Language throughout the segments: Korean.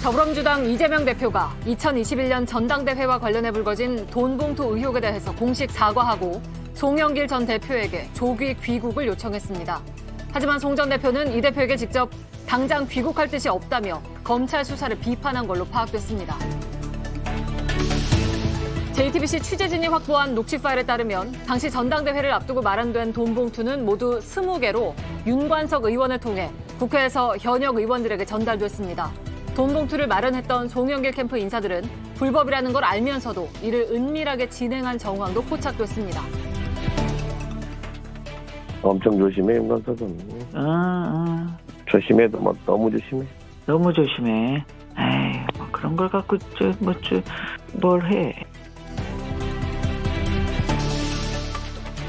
더불어민주당 이재명 대표가 2021년 전당대회와 관련해 불거진 돈봉투 의혹에 대해서 공식 사과하고 송영길 전 대표에게 조기 귀국을 요청했습니다. 하지만 송 전 대표는 이 대표에게 직접 당장 귀국할 뜻이 없다며 검찰 수사를 비판한 걸로 파악됐습니다. JTBC 취재진이 확보한 녹취 파일에 따르면 당시 전당대회를 앞두고 마련된 돈봉투는 모두 20개로 윤관석 의원을 통해 국회에서 현역 의원들에게 전달됐습니다. 돈봉투를 마련했던 송영길 캠프 인사들은 불법이라는 걸 알면서도 이를 은밀하게 진행한 정황도 포착됐습니다. 엄청 조심해, 윤관석은. 조심해도 뭐 너무 조심해. 너무 조심해. 에이, 뭐 그런 걸 갖고 뭘 해.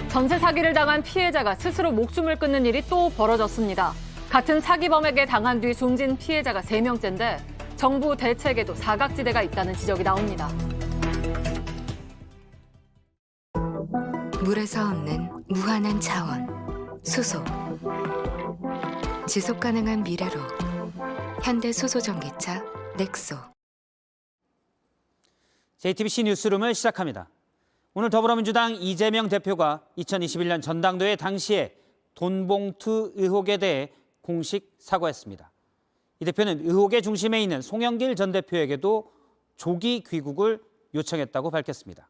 전세 사기를 당한 피해자가 스스로 목숨을 끊는 일이 또 벌어졌습니다. 같은 사기범에게 당한 뒤 숨진 피해자가 3명째인데 정부 대책에도 사각지대가 있다는 지적이 나옵니다. 물에서 얻는 무한한 자원, 수소. 지속 가능한 미래로 현대 수소 전기차 넥소. JTBC 뉴스룸을 시작합니다. 오늘 더불어민주당 이재명 대표가 2021년 전당대회 당시에 돈봉투 의혹에 대해 공식 사과했습니다. 이 대표는 의혹의 중심에 있는 송영길 전 대표에게도 조기 귀국을 요청했다고 밝혔습니다.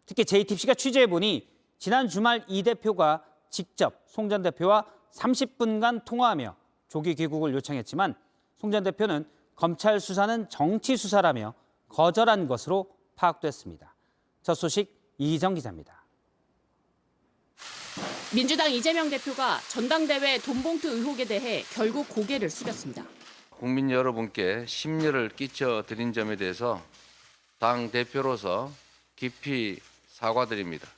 특히 JTBC가 취재해보니 지난 주말 이 대표가 직접 송 전 대표와 30분간 통화하며 조기 귀국을 요청했지만 송 전 대표는 검찰 수사는 정치 수사라며 거절한 것으로 파악됐습니다. 첫 소식 이희정 기자입니다. 민주당 이재명 대표가 전당대회 돈봉투 의혹에 대해 결국 고개를 숙였습니다. 국민 여러분께 심려를 끼쳐드린 점에 대해서 당 대표로서 깊이 사과드립니다.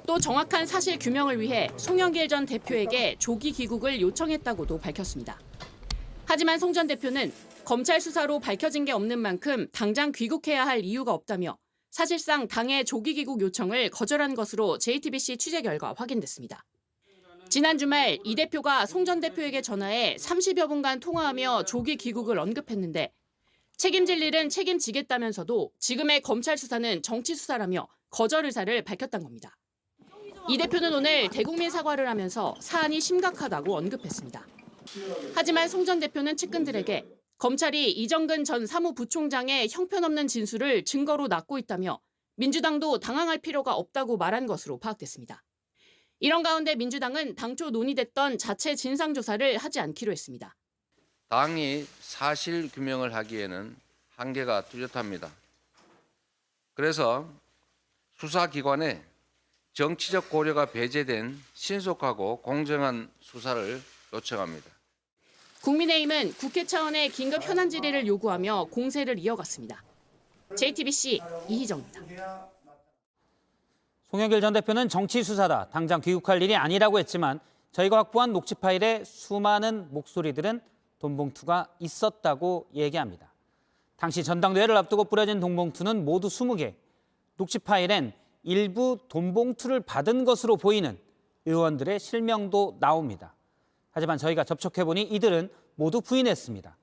또 정확한 사실 규명을 위해 송영길 전 대표에게 조기 귀국을 요청했다고도 밝혔습니다. 하지만 송 전 대표는 검찰 수사로 밝혀진 게 없는 만큼 당장 귀국해야 할 이유가 없다며 사실상 당의 조기 귀국 요청을 거절한 것으로 JTBC 취재 결과 확인됐습니다. 지난 주말 이 대표가 송 전 대표에게 전화해 30여 분간 통화하며 조기 귀국을 언급했는데 책임질 일은 책임지겠다면서도 지금의 검찰 수사는 정치 수사라며 거절 의사를 밝혔다는 겁니다. 이 대표는 오늘 대국민 사과를 하면서 사안이 심각하다고 언급했습니다. 하지만 송 전 대표는 측근들에게 검찰이 이정근 전 사무부총장의 형편없는 진술을 증거로 놨고 있다며 민주당도 당황할 필요가 없다고 말한 것으로 파악됐습니다. 이런 가운데 민주당은 당초 논의됐던 자체 진상조사를 하지 않기로 했습니다. 당이 사실 규명을 하기에는 한계가 뚜렷합니다. 그래서 수사기관에 정치적 고려가 배제된 신속하고 공정한 수사를 요청합니다. 국민의힘은 국회 차원의 긴급 현안 질의를 요구하며 공세를 이어갔습니다. JTBC 이희정입니다. 송영길 전 대표는 정치 수사다, 당장 귀국할 일이 아니라고 했지만 저희가 확보한 녹취 파일에 수많은 목소리들은 돈봉투가 있었다고 얘기합니다. 당시 전당대회를 앞두고 뿌려진 돈봉투는 모두 20개. 녹취 파일엔 일부 돈봉투를 받은 것으로 보이는 의원들의 실명도 나옵니다. 하지만 저희가 접촉해보니 이들은 모두 부인했습니다.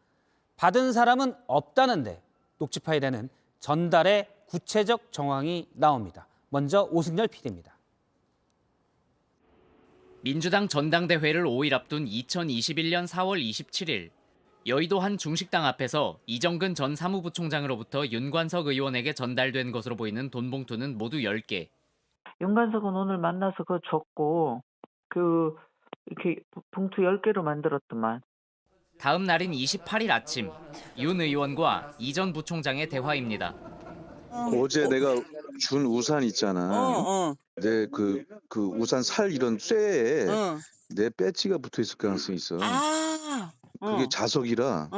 받은 사람은 없다는데 녹취 파일에는 전달의 구체적 정황이 나옵니다. 먼저 오승열 PD입니다. 민주당 전당대회를 5일 앞둔 2021년 4월 27일 여의도 한 중식당 앞에서 이정근 전 사무부총장으로부터 윤관석 의원에게 전달된 것으로 보이는 돈봉투는 모두 10개. 윤관석은 오늘 만나서 그거 줬고 이렇게 봉투 10개로 만들었더만. 다음 날인 28일 아침 윤 의원과 이 전 부총장의 대화입니다. 어제 내가 준 우산 있잖아. 내 그 우산 살 이런 쇠에 내 배지가 붙어 있을 가능성이 있어. 그게 자석이라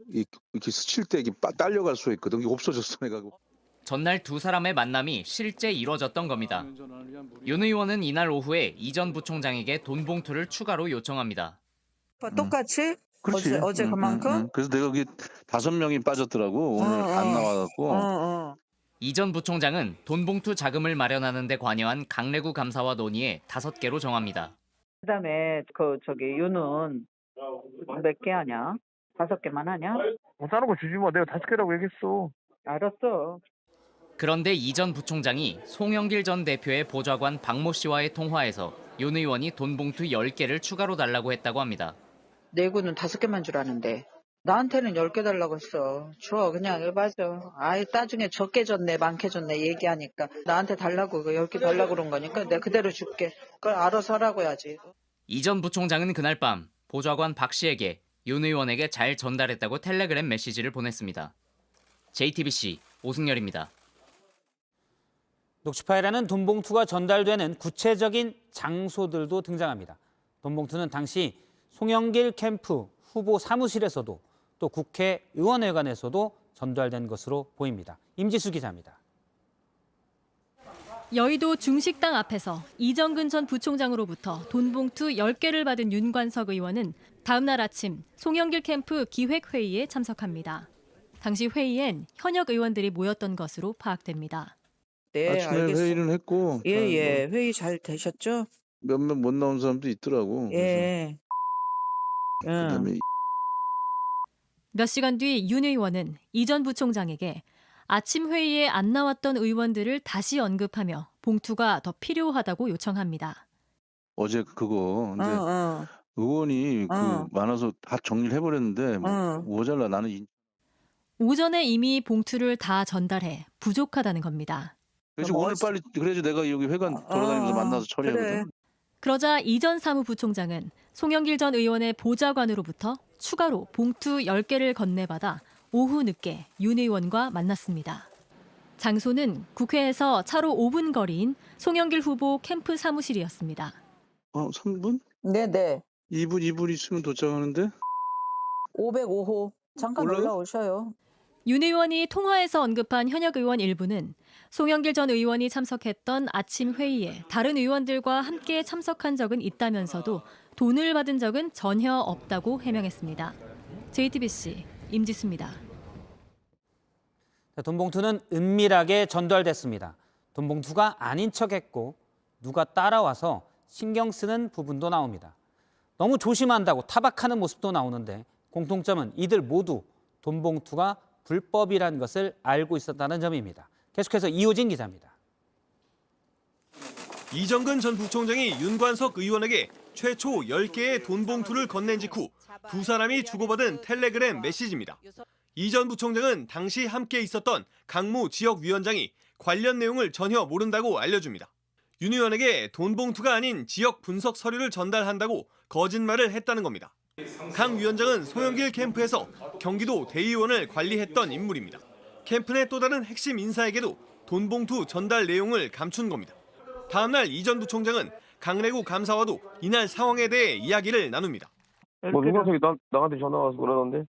이렇게 스칠 때 이게 딸려갈 수 있거든. 이게 없어졌어 내가. 전날 두 사람의 만남이 실제 이뤄졌던 겁니다. 윤 의원은 이날 오후에 이 전 부총장에게 돈봉투를 추가로 요청합니다. 똑같이? 그렇지. 어제 그만큼? 그래서 내가 여기 5명이 빠졌더라고. 오늘 안 나와갖고. 이 전 부총장은 돈봉투 자금을 마련하는 데 관여한 강래구 감사와 논의에 5개로 정합니다. 그다음에 윤은 몇 개 하냐? 5개만 하냐? 다른 거 주지 마. 내가 5개라고 얘기했어. 알았어. 그런데 이 전 부총장이 송영길 전 대표의 보좌관 박모 씨와의 통화에서 윤 의원이 돈 봉투 10개를 추가로 달라고 했다고 합니다. 내구는 5개만 주라는데 나한테는 10개 달라고 했어. 줘 그냥 맞아. 아예 나중에 적게 줬네 많게 줬네 얘기하니까 나한테 달라고 10개 달라고 그런 거니까 내가 그대로 줄게. 그걸 알아서 하라고 해야지. 이 전 부총장은 그날 밤 보좌관 박 씨에게 윤 의원에게 잘 전달했다고 텔레그램 메시지를 보냈습니다. JTBC 오승열입니다. 녹취파일에는 돈 봉투가 전달되는 구체적인 장소들도 등장합니다. 돈 봉투는 당시 송영길 캠프 후보 사무실에서도 또 국회의원회관에서도 전달된 것으로 보입니다. 임지수 기자입니다. 여의도 중식당 앞에서 이정근 전 부총장으로부터 돈 봉투 10개를 받은 윤관석 의원은 다음 날 아침 송영길 캠프 기획회의에 참석합니다. 당시 회의엔 현역 의원들이 모였던 것으로 파악됩니다. 네, 아침에 알겠어. 회의는 했고 예. 회의 잘 되셨죠? 몇몇 못 나온 사람도 있더라고. 예. 그다음에 몇 시간 뒤 윤 의원은 이 전 부총장에게 아침 회의에 안 나왔던 의원들을 다시 언급하며 봉투가 더 필요하다고 요청합니다. 어제 그거 근데 어. 의원이 많아서 다 정리를 해버렸는데 모자라. 나는 오전에 이미 봉투를 다 전달해 부족하다는 겁니다. 그래서 오늘 빨리 그래서 내가 여기 회관 돌아다니면서 만나서 처리하거든. 그래. 그러자 이 전 사무부총장은 송영길 전 의원의 보좌관으로부터 추가로 봉투 10개를 건네받아 오후 늦게 윤 의원과 만났습니다. 장소는 국회에서 차로 5분 거리인 송영길 후보 캠프 사무실이었습니다. 3분? 네네. 2분 있으면 도착하는데? 505호. 잠깐 올라요? 올라오셔요. 윤 의원이 통화에서 언급한 현역 의원 일부는 송영길 전 의원이 참석했던 아침 회의에 다른 의원들과 함께 참석한 적은 있다면서도 돈을 받은 적은 전혀 없다고 해명했습니다. JTBC 임지수입니다. 돈 봉투는 은밀하게 전달됐습니다. 돈 봉투가 아닌 척했고 누가 따라와서 신경 쓰는 부분도 나옵니다. 너무 조심한다고 타박하는 모습도 나오는데 공통점은 이들 모두 돈 봉투가 불법이라는 것을 알고 있었다는 점입니다. 계속해서 이호진 기자입니다. 이정근 전 부총장이 윤관석 의원에게 최초 10개의 돈 봉투를 건넨 직후 두 사람이 주고받은 텔레그램 메시지입니다. 이 전 부총장은 당시 함께 있었던 강무 지역위원장이 관련 내용을 전혀 모른다고 알려줍니다. 윤 의원에게 돈 봉투가 아닌 지역 분석 서류를 전달한다고 거짓말을 했다는 겁니다. 강 위원장은 송영길 캠프에서 경기도 대의원을 관리했던 인물입니다. 캠프 내 또 다른 핵심 인사에게도 돈 봉투 전달 내용을 감춘 겁니다. 다음 날 이 전 부총장은 강래구 감사와도 이날 상황에 대해 이야기를 나눕니다. 뭐 윤관석이 나한테 전화 와서 그러던데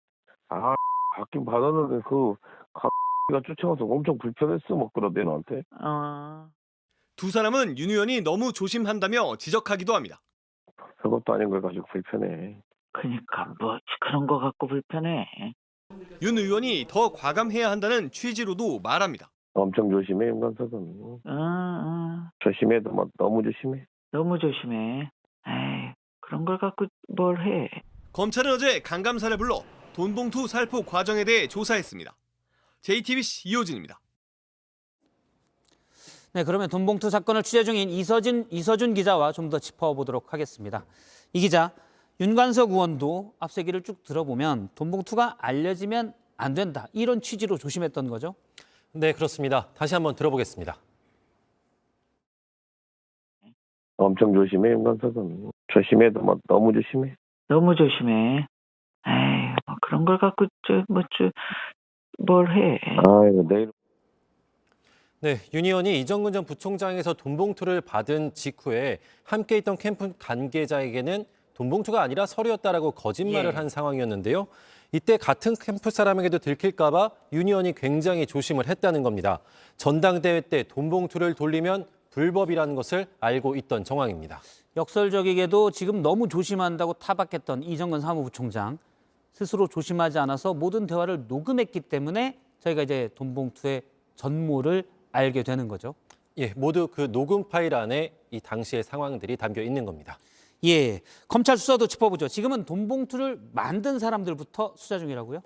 받긴 받았는데 가 쫓아와서 엄청 불편했어 막 그러대 나한테. 두 사람은 윤 의원이 너무 조심한다며 지적하기도 합니다. 그것도 아닌 걸 가지고 불편해. 그러니까 뭐 그런 거 갖고 불편해. 윤 의원이 더 과감해야 한다는 취지로도 말합니다. 엄청 조심해 윤관석은. 조심해도 뭐 너무 조심해. 너무 조심해. 에이, 그런 걸 갖고 뭘 해. 검찰은 어제 강 감사를 불러 돈 봉투 살포 과정에 대해 조사했습니다. JTBC 이호진입니다. 네, 그러면 돈 봉투 사건을 취재 중인 이서준 기자와 좀 더 짚어보도록 하겠습니다. 이 기자, 윤관석 의원도 앞서 얘기를 쭉 들어보면 돈 봉투가 알려지면 안 된다. 이런 취지로 조심했던 거죠? 네, 그렇습니다. 다시 한번 들어보겠습니다. 엄청 조심해 윤관석은. 조심해도 뭐 너무 조심해. 너무 조심해. 에이, 뭐 그런 걸 갖고 뭘 해. 아이고 내일. 네, 윤 의원이 이정근 전 부총장에서 돈 봉투를 받은 직후에 함께 있던 캠프 관계자에게는 돈 봉투가 아니라 서류였다라고 거짓말을 한 상황이었는데요. 이때 같은 캠프 사람에게도 들킬까 봐 윤 의원이 굉장히 조심을 했다는 겁니다. 전당대회 때 돈 봉투를 돌리면 불법이라는 것을 알고 있던 정황입니다. 역설적이게도 지금 너무 조심한다고 타박했던 이정근 사무부총장. 스스로 조심하지 않아서 모든 대화를 녹음했기 때문에 저희가 이제 돈 봉투의 전모를 알게 되는 거죠. 예, 모두 그 녹음 파일 안에 이 당시의 상황들이 담겨 있는 겁니다. 예, 검찰 수사도 짚어보죠. 지금은 돈봉투를 만든 사람들부터 수사 중이라고요?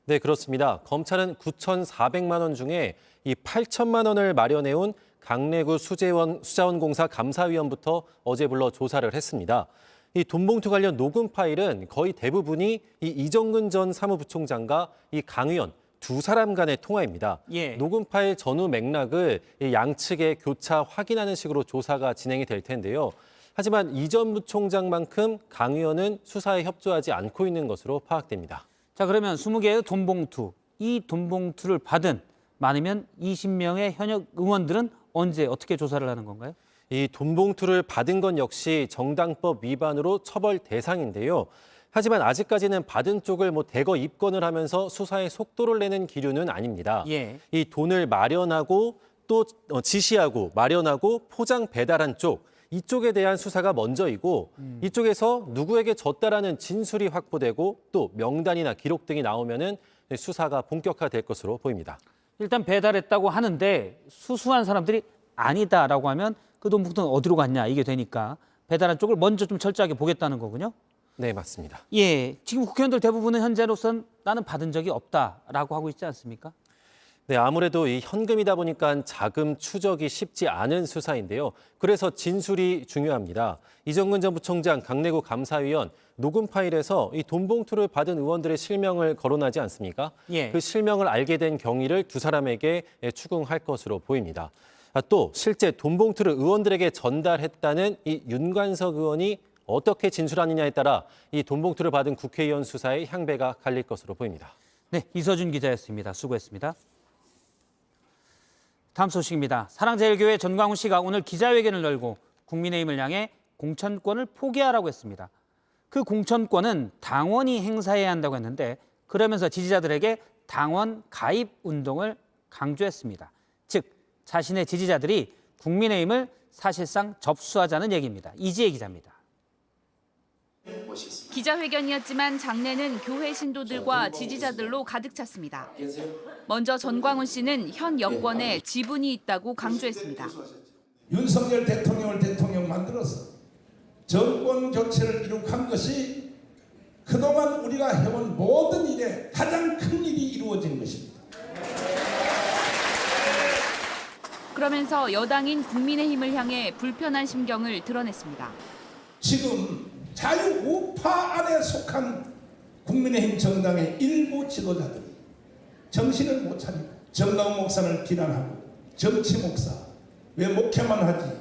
네, 그렇습니다. 검찰은 9,400만 원 중에 이 8천만 원을 마련해온 강래구 수자원공사 감사위원부터 어제 불러 조사를 했습니다. 이 돈봉투 관련 녹음 파일은 거의 대부분이 이 이정근 전 사무부총장과 이 강 의원 두 사람 간의 통화입니다. 예. 녹음 파일 전후 맥락을 이 양측의 교차 확인하는 식으로 조사가 진행이 될 텐데요. 하지만 이 전 부총장만큼 강 의원은 수사에 협조하지 않고 있는 것으로 파악됩니다. 자, 그러면 20개의 돈봉투, 이 돈봉투를 받은 많으면 20명의 현역 의원들은 언제 어떻게 조사를 하는 건가요? 이 돈봉투를 받은 건 역시 정당법 위반으로 처벌 대상인데요. 하지만 아직까지는 받은 쪽을 대거 입건을 하면서 수사에 속도를 내는 기류는 아닙니다. 예. 이 돈을 마련하고 또 지시하고 마련하고 포장 배달한 쪽, 이쪽에 대한 수사가 먼저이고 이쪽에서 누구에게 졌다라는 진술이 확보되고 또 명단이나 기록 등이 나오면은 수사가 본격화될 것으로 보입니다. 일단 배달했다고 하는데 수수한 사람들이 아니다라고 하면 그 돈봉투는 어디로 갔냐 이게 되니까 배달한 쪽을 먼저 좀 철저하게 보겠다는 거군요. 네, 맞습니다. 예, 지금 국회의원들 대부분은 현재로선 나는 받은 적이 없다라고 하고 있지 않습니까? 네, 아무래도 이 현금이다 보니까 자금 추적이 쉽지 않은 수사인데요. 그래서 진술이 중요합니다. 이정근 전 부총장 강래구 감사위원 녹음 파일에서 이 돈봉투를 받은 의원들의 실명을 거론하지 않습니까? 예. 그 실명을 알게 된 경위를 두 사람에게 추궁할 것으로 보입니다. 또 실제 돈봉투를 의원들에게 전달했다는 이 윤관석 의원이 어떻게 진술하느냐에 따라 이 돈봉투를 받은 국회의원 수사의 향배가 갈릴 것으로 보입니다. 네, 이서준 기자였습니다. 수고했습니다. 다음 소식입니다. 사랑제일교회 전광훈 씨가 오늘 기자회견을 열고 국민의힘을 향해 공천권을 포기하라고 했습니다. 그 공천권은 당원이 행사해야 한다고 했는데 그러면서 지지자들에게 당원 가입 운동을 강조했습니다. 즉, 자신의 지지자들이 국민의힘을 사실상 접수하자는 얘기입니다. 이지혜 기자입니다. 기자회견이었지만 장내는 교회 신도들과 지지자들로 가득 찼습니다. 먼저 전광훈 씨는 현 여권에 지분이 있다고 강조했습니다. 윤석열 대통령을 대통령 만들어서 정권 교체를 이룩한 것이 그동안 우리가 해온 모든 일에 가장 큰 일이 이루어진 것입니다. 그러면서 여당인 국민의힘을 향해 불편한 심경을 드러냈습니다. 지금 자유우파 안에 속한 국민의힘 정당의 일부 지도자들이 정신을 못 차리고 정광훈 목사를 비난하고 정치 목사 왜 목회만 하지?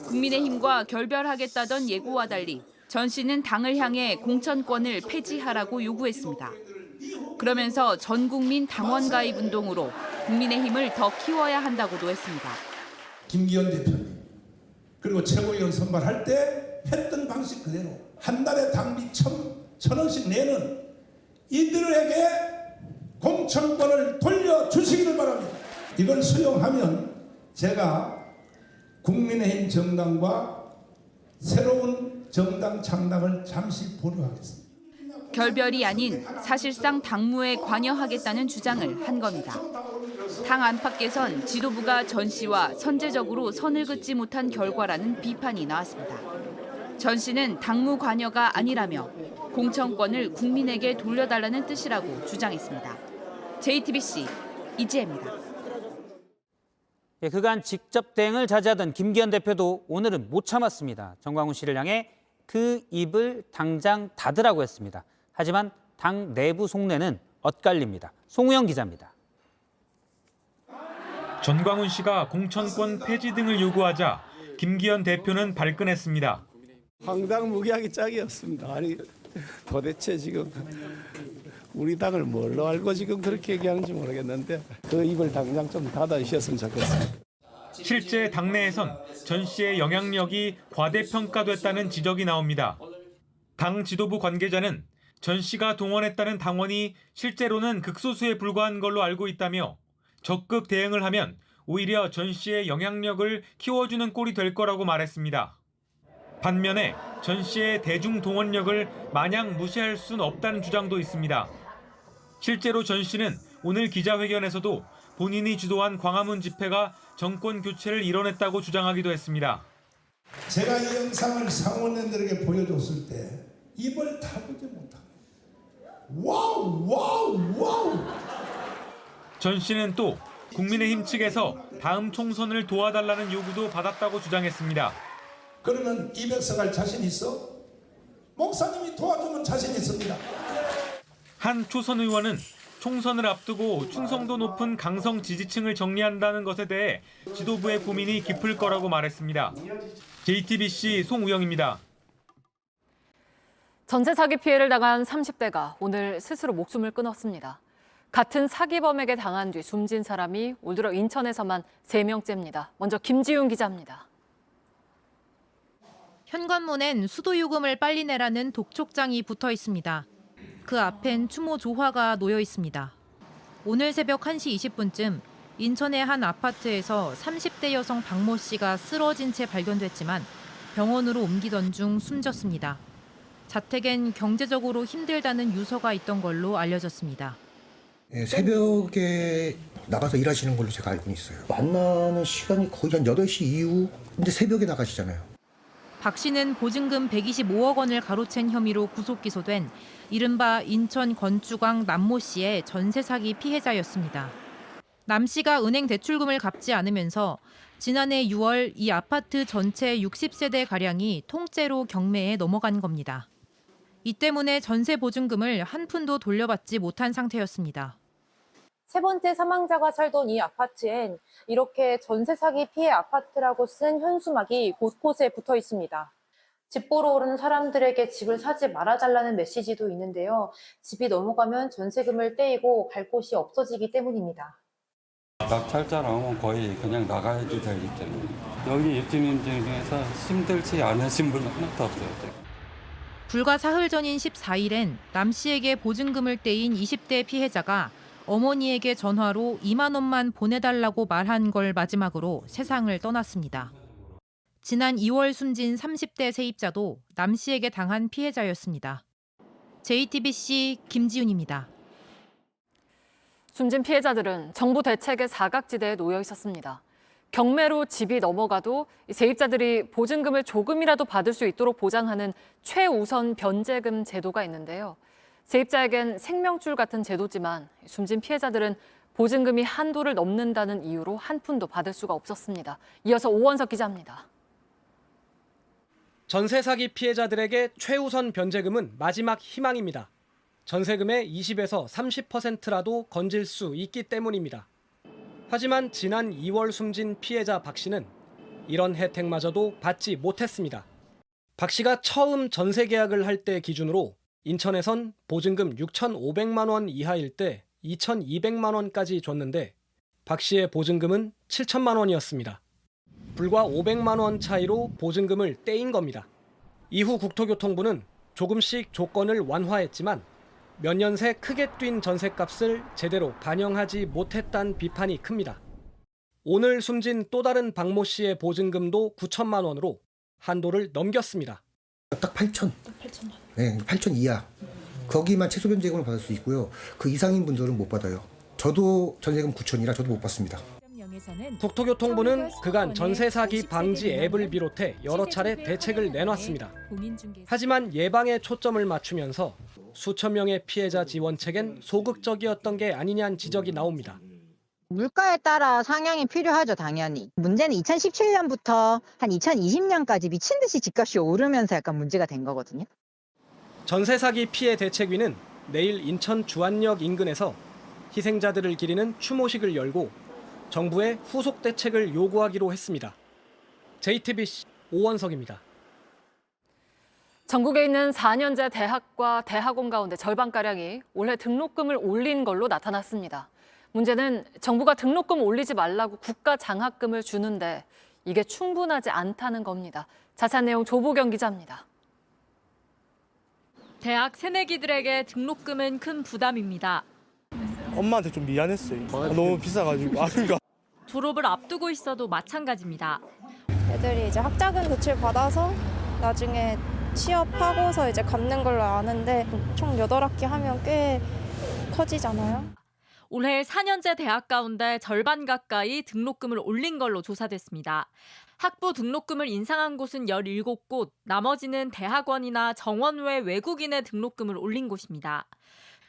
국민의힘과 결별하겠다던 예고와 달리 전 씨는 당을 향해 공천권을 폐지하라고 요구했습니다. 그러면서 전 국민 당원 가입 운동으로 국민의힘을 더 키워야 한다고도 했습니다. 김기현 대표님 그리고 최고위원 선발할 때 했던 방식 그대로 한 달에 당비 1,000원씩 내는 이들에게 공천권을 돌려주시기를 바랍니다. 이걸 수용하면 제가 국민의힘 정당과 새로운 정당 창당을 잠시 보류하겠습니다. 결별이 아닌 사실상 당무에 관여하겠다는 주장을 한 겁니다. 당 안팎에선 지도부가 전 씨와 선제적으로 선을 긋지 못한 결과라는 비판이 나왔습니다. 전 씨는 당무 관여가 아니라며 공천권을 국민에게 돌려달라는 뜻이라고 주장했습니다. JTBC 이지혜입니다. 예, 그간 직접 대응을 자제하던 김기현 대표도 오늘은 못 참았습니다. 전광훈 씨를 향해 그 입을 당장 닫으라고 했습니다. 하지만 당 내부 속내는 엇갈립니다. 송우영 기자입니다. 전광훈 씨가 공천권 폐지 등을 요구하자 김기현 대표는 발끈했습니다. 황당무계하기 짝이었습니다. 아니 도대체 지금 우리 당을 뭘로 알고 지금 그렇게 얘기하는지 모르겠는데 그 입을 당장 좀 닫아주셨으면 좋겠습니다. 실제 당내에선 전 씨의 영향력이 과대평가됐다는 지적이 나옵니다. 당 지도부 관계자는 전 씨가 동원했다는 당원이 실제로는 극소수에 불과한 걸로 알고 있다며 적극 대응을 하면 오히려 전 씨의 영향력을 키워주는 꼴이 될 거라고 말했습니다. 반면에 전 씨의 대중 동원력을 마냥 무시할 수는 없다는 주장도 있습니다. 실제로 전 씨는 오늘 기자회견에서도 본인이 주도한 광화문 집회가 정권 교체를 이뤄냈다고 주장하기도 했습니다. 제가 이 영상을 상원의원들에게 보여줬을 때 입을 다물지 못합니다. 와우. 전 씨는 또 국민의힘 측에서 다음 총선을 도와달라는 요구도 받았다고 주장했습니다. 그러면 200석 할 자신 있어? 목사님이 도와주면 자신 있습니다. 한 초선 의원은 총선을 앞두고 충성도 높은 강성 지지층을 정리한다는 것에 대해 지도부의 고민이 깊을 거라고 말했습니다. JTBC 송우영입니다. 전세 사기 피해를 당한 30대가 오늘 스스로 목숨을 끊었습니다. 같은 사기범에게 당한 뒤 숨진 사람이 올 들어 인천에서만 3명째입니다. 먼저 김지훈 기자입니다. 현관문엔 수도요금을 빨리 내라는 독촉장이 붙어 있습니다. 그 앞엔 추모 조화가 놓여 있습니다. 오늘 새벽 1시 20분쯤 인천의 한 아파트에서 30대 여성 박모 씨가 쓰러진 채 발견됐지만 병원으로 옮기던 중 숨졌습니다. 자택엔 경제적으로 힘들다는 유서가 있던 걸로 알려졌습니다. 새벽에 나가서 일하시는 걸로 제가 알고 있어요. 만나는 시간이 거의 한 8시 이후, 근데 새벽에 나가시잖아요. 박 씨는 보증금 125억 원을 가로챈 혐의로 구속 기소된 이른바 인천 건축왕 남모 씨의 전세 사기 피해자였습니다. 남 씨가 은행 대출금을 갚지 않으면서 지난해 6월 이 아파트 전체 60세대가량이 통째로 경매에 넘어간 겁니다. 이 때문에 전세 보증금을 한 푼도 돌려받지 못한 상태였습니다. 세 번째 사망자가 살던 이 아파트엔 이렇게 전세 사기 피해 아파트라고 쓴 현수막이 곳곳에 붙어 있습니다. 집 보러 오는 사람들에게 집을 사지 말아달라는 메시지도 있는데요. 집이 넘어가면 전세금을 떼이고 갈 곳이 없어지기 때문입니다. 낙찰자 나오면 거의 그냥 나가야 되기 때문에 여기 입주민들 중에서 힘들지 않으신 분은 하나도 없어요. 불과 사흘 전인 14일엔 남 씨에게 보증금을 떼인 20대 피해자가 어머니에게 전화로 2만 원만 보내달라고 말한 걸 마지막으로 세상을 떠났습니다. 지난 2월 숨진 30대 세입자도 남 씨에게 당한 피해자였습니다. JTBC 김지훈입니다. 숨진 피해자들은 정부 대책의 사각지대에 놓여 있었습니다. 경매로 집이 넘어가도 세입자들이 보증금을 조금이라도 받을 수 있도록 보장하는 최우선 변제금 제도가 있는데요. 세입자에겐 생명줄 같은 제도지만 숨진 피해자들은 보증금이 한도를 넘는다는 이유로 한 푼도 받을 수가 없었습니다. 이어서 오원석 기자입니다. 전세 사기 피해자들에게 최우선 변제금은 마지막 희망입니다. 전세금의 20에서 30%라도 건질 수 있기 때문입니다. 하지만 지난 2월 숨진 피해자 박 씨는 이런 혜택마저도 받지 못했습니다. 박 씨가 처음 전세 계약을 할 때 기준으로 인천에선 보증금 6,500만 원 이하일 때 2,200만 원까지 줬는데 박 씨의 보증금은 7천만 원이었습니다. 불과 500만 원 차이로 보증금을 떼인 겁니다. 이후 국토교통부는 조금씩 조건을 완화했지만 몇 년 새 크게 뛴 전셋값을 제대로 반영하지 못했다는 비판이 큽니다. 오늘 숨진 또 다른 박모 씨의 보증금도 9천만 원으로 한도를 넘겼습니다. 딱 8천. 네, 8천 이하. 거기만 최소 변제금을 받을 수 있고요. 그 이상인 분들은 못 받아요. 저도 전세금 9천이라 저도 못 받습니다. 국토교통부는 그간 전세 사기 방지 앱을 비롯해 여러 차례 대책을 내놨습니다. 하지만 예방에 초점을 맞추면서 수천 명의 피해자 지원책엔 소극적이었던 게 아니냐는 지적이 나옵니다. 물가에 따라 상향이 필요하죠, 당연히. 문제는 2017년부터 한 2020년까지 미친 듯이 집값이 오르면서 약간 문제가 된 거거든요. 전세 사기 피해 대책위는 내일 인천 주안역 인근에서 희생자들을 기리는 추모식을 열고 정부에 후속 대책을 요구하기로 했습니다. JTBC 오원석입니다. 전국에 있는 4년제 대학과 대학원 가운데 절반가량이 올해 등록금을 올린 걸로 나타났습니다. 문제는 정부가 등록금 올리지 말라고 국가 장학금을 주는데 이게 충분하지 않다는 겁니다. 자세한 내용 조보경 기자입니다. 대학 새내기들에게 등록금은 큰 부담입니다. 엄마한테 좀 미안했어요. 너무 비싸가지고. 그러니까. 졸업을 앞두고 있어도 마찬가지입니다. 애들이 이제 학자금 대출 받아서 나중에 취업하고서 이제 갚는 걸로 아는데 총 8학기 하면 꽤 커지잖아요. 올해 4년제 대학 가운데 절반 가까이 등록금을 올린 걸로 조사됐습니다. 학부 등록금을 인상한 곳은 17곳, 나머지는 대학원이나 정원 외 외국인의 등록금을 올린 곳입니다.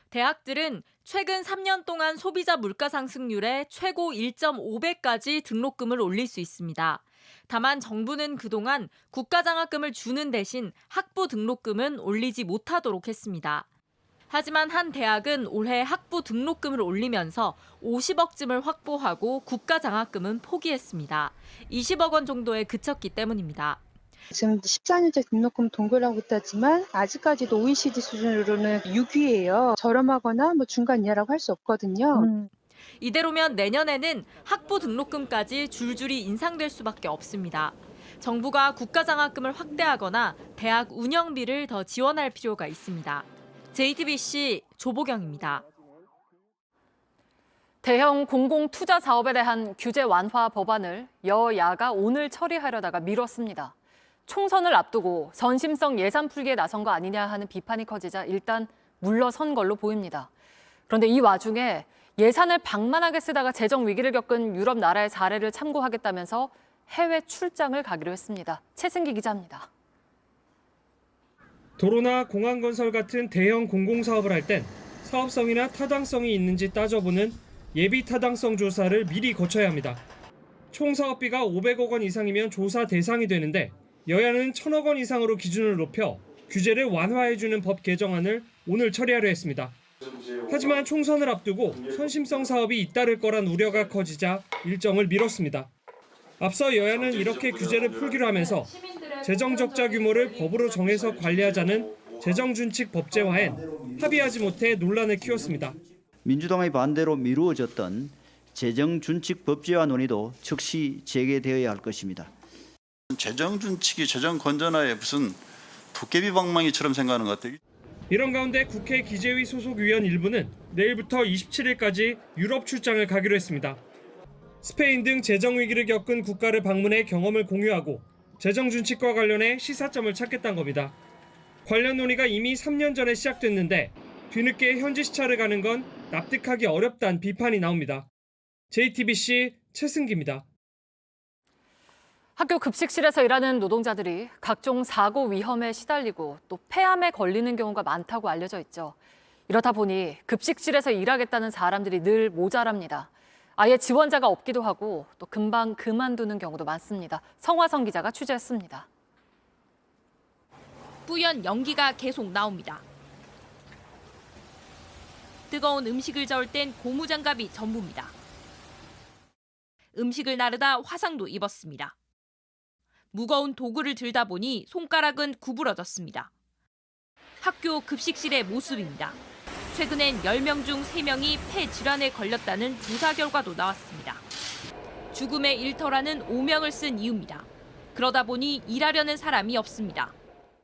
대학들은 최근 3년 동안 소비자 물가 상승률에 최고 1.5배까지 등록금을 올릴 수 있습니다. 다만 정부는 그동안 국가장학금을 주는 대신 학부 등록금은 올리지 못하도록 했습니다. 하지만 한 대학은 올해 학부 등록금을 올리면서 50억쯤을 확보하고 국가장학금은 포기했습니다. 20억 원 정도에 그쳤기 때문입니다. 지금 14년째 등록금 동결하고 있다지만 아직까지도 OECD 수준으로는 6위예요. 저렴하거나 중간 이하라고 할 수 없거든요. 이대로면 내년에는 학부 등록금까지 줄줄이 인상될 수밖에 없습니다. 정부가 국가장학금을 확대하거나 대학 운영비를 더 지원할 필요가 있습니다. JTBC 조보경입니다. 대형 공공투자 사업에 대한 규제 완화 법안을 여야가 오늘 처리하려다가 미뤘습니다. 총선을 앞두고 선심성 예산 풀기에 나선 거 아니냐 하는 비판이 커지자 일단 물러선 걸로 보입니다. 그런데 이 와중에 예산을 방만하게 쓰다가 재정 위기를 겪은 유럽 나라의 사례를 참고하겠다면서 해외 출장을 가기로 했습니다. 최승기 기자입니다. 도로나 공항 건설 같은 대형 공공사업을 할 땐 사업성이나 타당성이 있는지 따져보는 예비 타당성 조사를 미리 거쳐야 합니다. 총 사업비가 500억 원 이상이면 조사 대상이 되는데 여야는 1,000억 원 이상으로 기준을 높여 규제를 완화해주는 법 개정안을 오늘 처리하려 했습니다. 하지만 총선을 앞두고 선심성 사업이 잇따를 거란 우려가 커지자 일정을 미뤘습니다. 앞서 여야는 이렇게 규제를 풀기로 하면서 재정 적자 규모를 법으로 정해서 관리하자는 재정준칙 법제화엔 합의하지 못해 논란을 키웠습니다. 민주당의 반대로 미루어졌던 재정준칙 법제화 논의도 즉시 재개되어야 할 것입니다. 재정준칙이 재정 건전화에 무슨 도깨비 방망이처럼 생각하는 것 같아요. 이런 가운데 국회 기재위 소속 의원 일부는 내일부터 27일까지 유럽 출장을 가기로 했습니다. 스페인 등 재정 위기를 겪은 국가를 방문해 경험을 공유하고 재정 준칙과 관련해 시사점을 찾겠다는 겁니다. 관련 논의가 이미 3년 전에 시작됐는데 뒤늦게 현지 시차를 가는 건 납득하기 어렵다는 비판이 나옵니다. JTBC 최승기입니다. 학교 급식실에서 일하는 노동자들이 각종 사고 위험에 시달리고 또 폐암에 걸리는 경우가 많다고 알려져 있죠. 이렇다 보니 급식실에서 일하겠다는 사람들이 늘 모자랍니다. 아예 지원자가 없기도 하고 또 금방 그만두는 경우도 많습니다. 성화성 기자가 취재했습니다. 뿌연 연기가 계속 나옵니다. 뜨거운 음식을 저을 땐 고무장갑이 전부입니다. 음식을 나르다 화상도 입었습니다. 무거운 도구를 들다 보니 손가락은 구부러졌습니다. 학교 급식실의 모습입니다. 최근엔 10명 중 3명이 폐 질환에 걸렸다는 조사 결과도 나왔습니다. 죽음의 일터라는 오명을 쓴 이유입니다. 그러다 보니 일하려는 사람이 없습니다.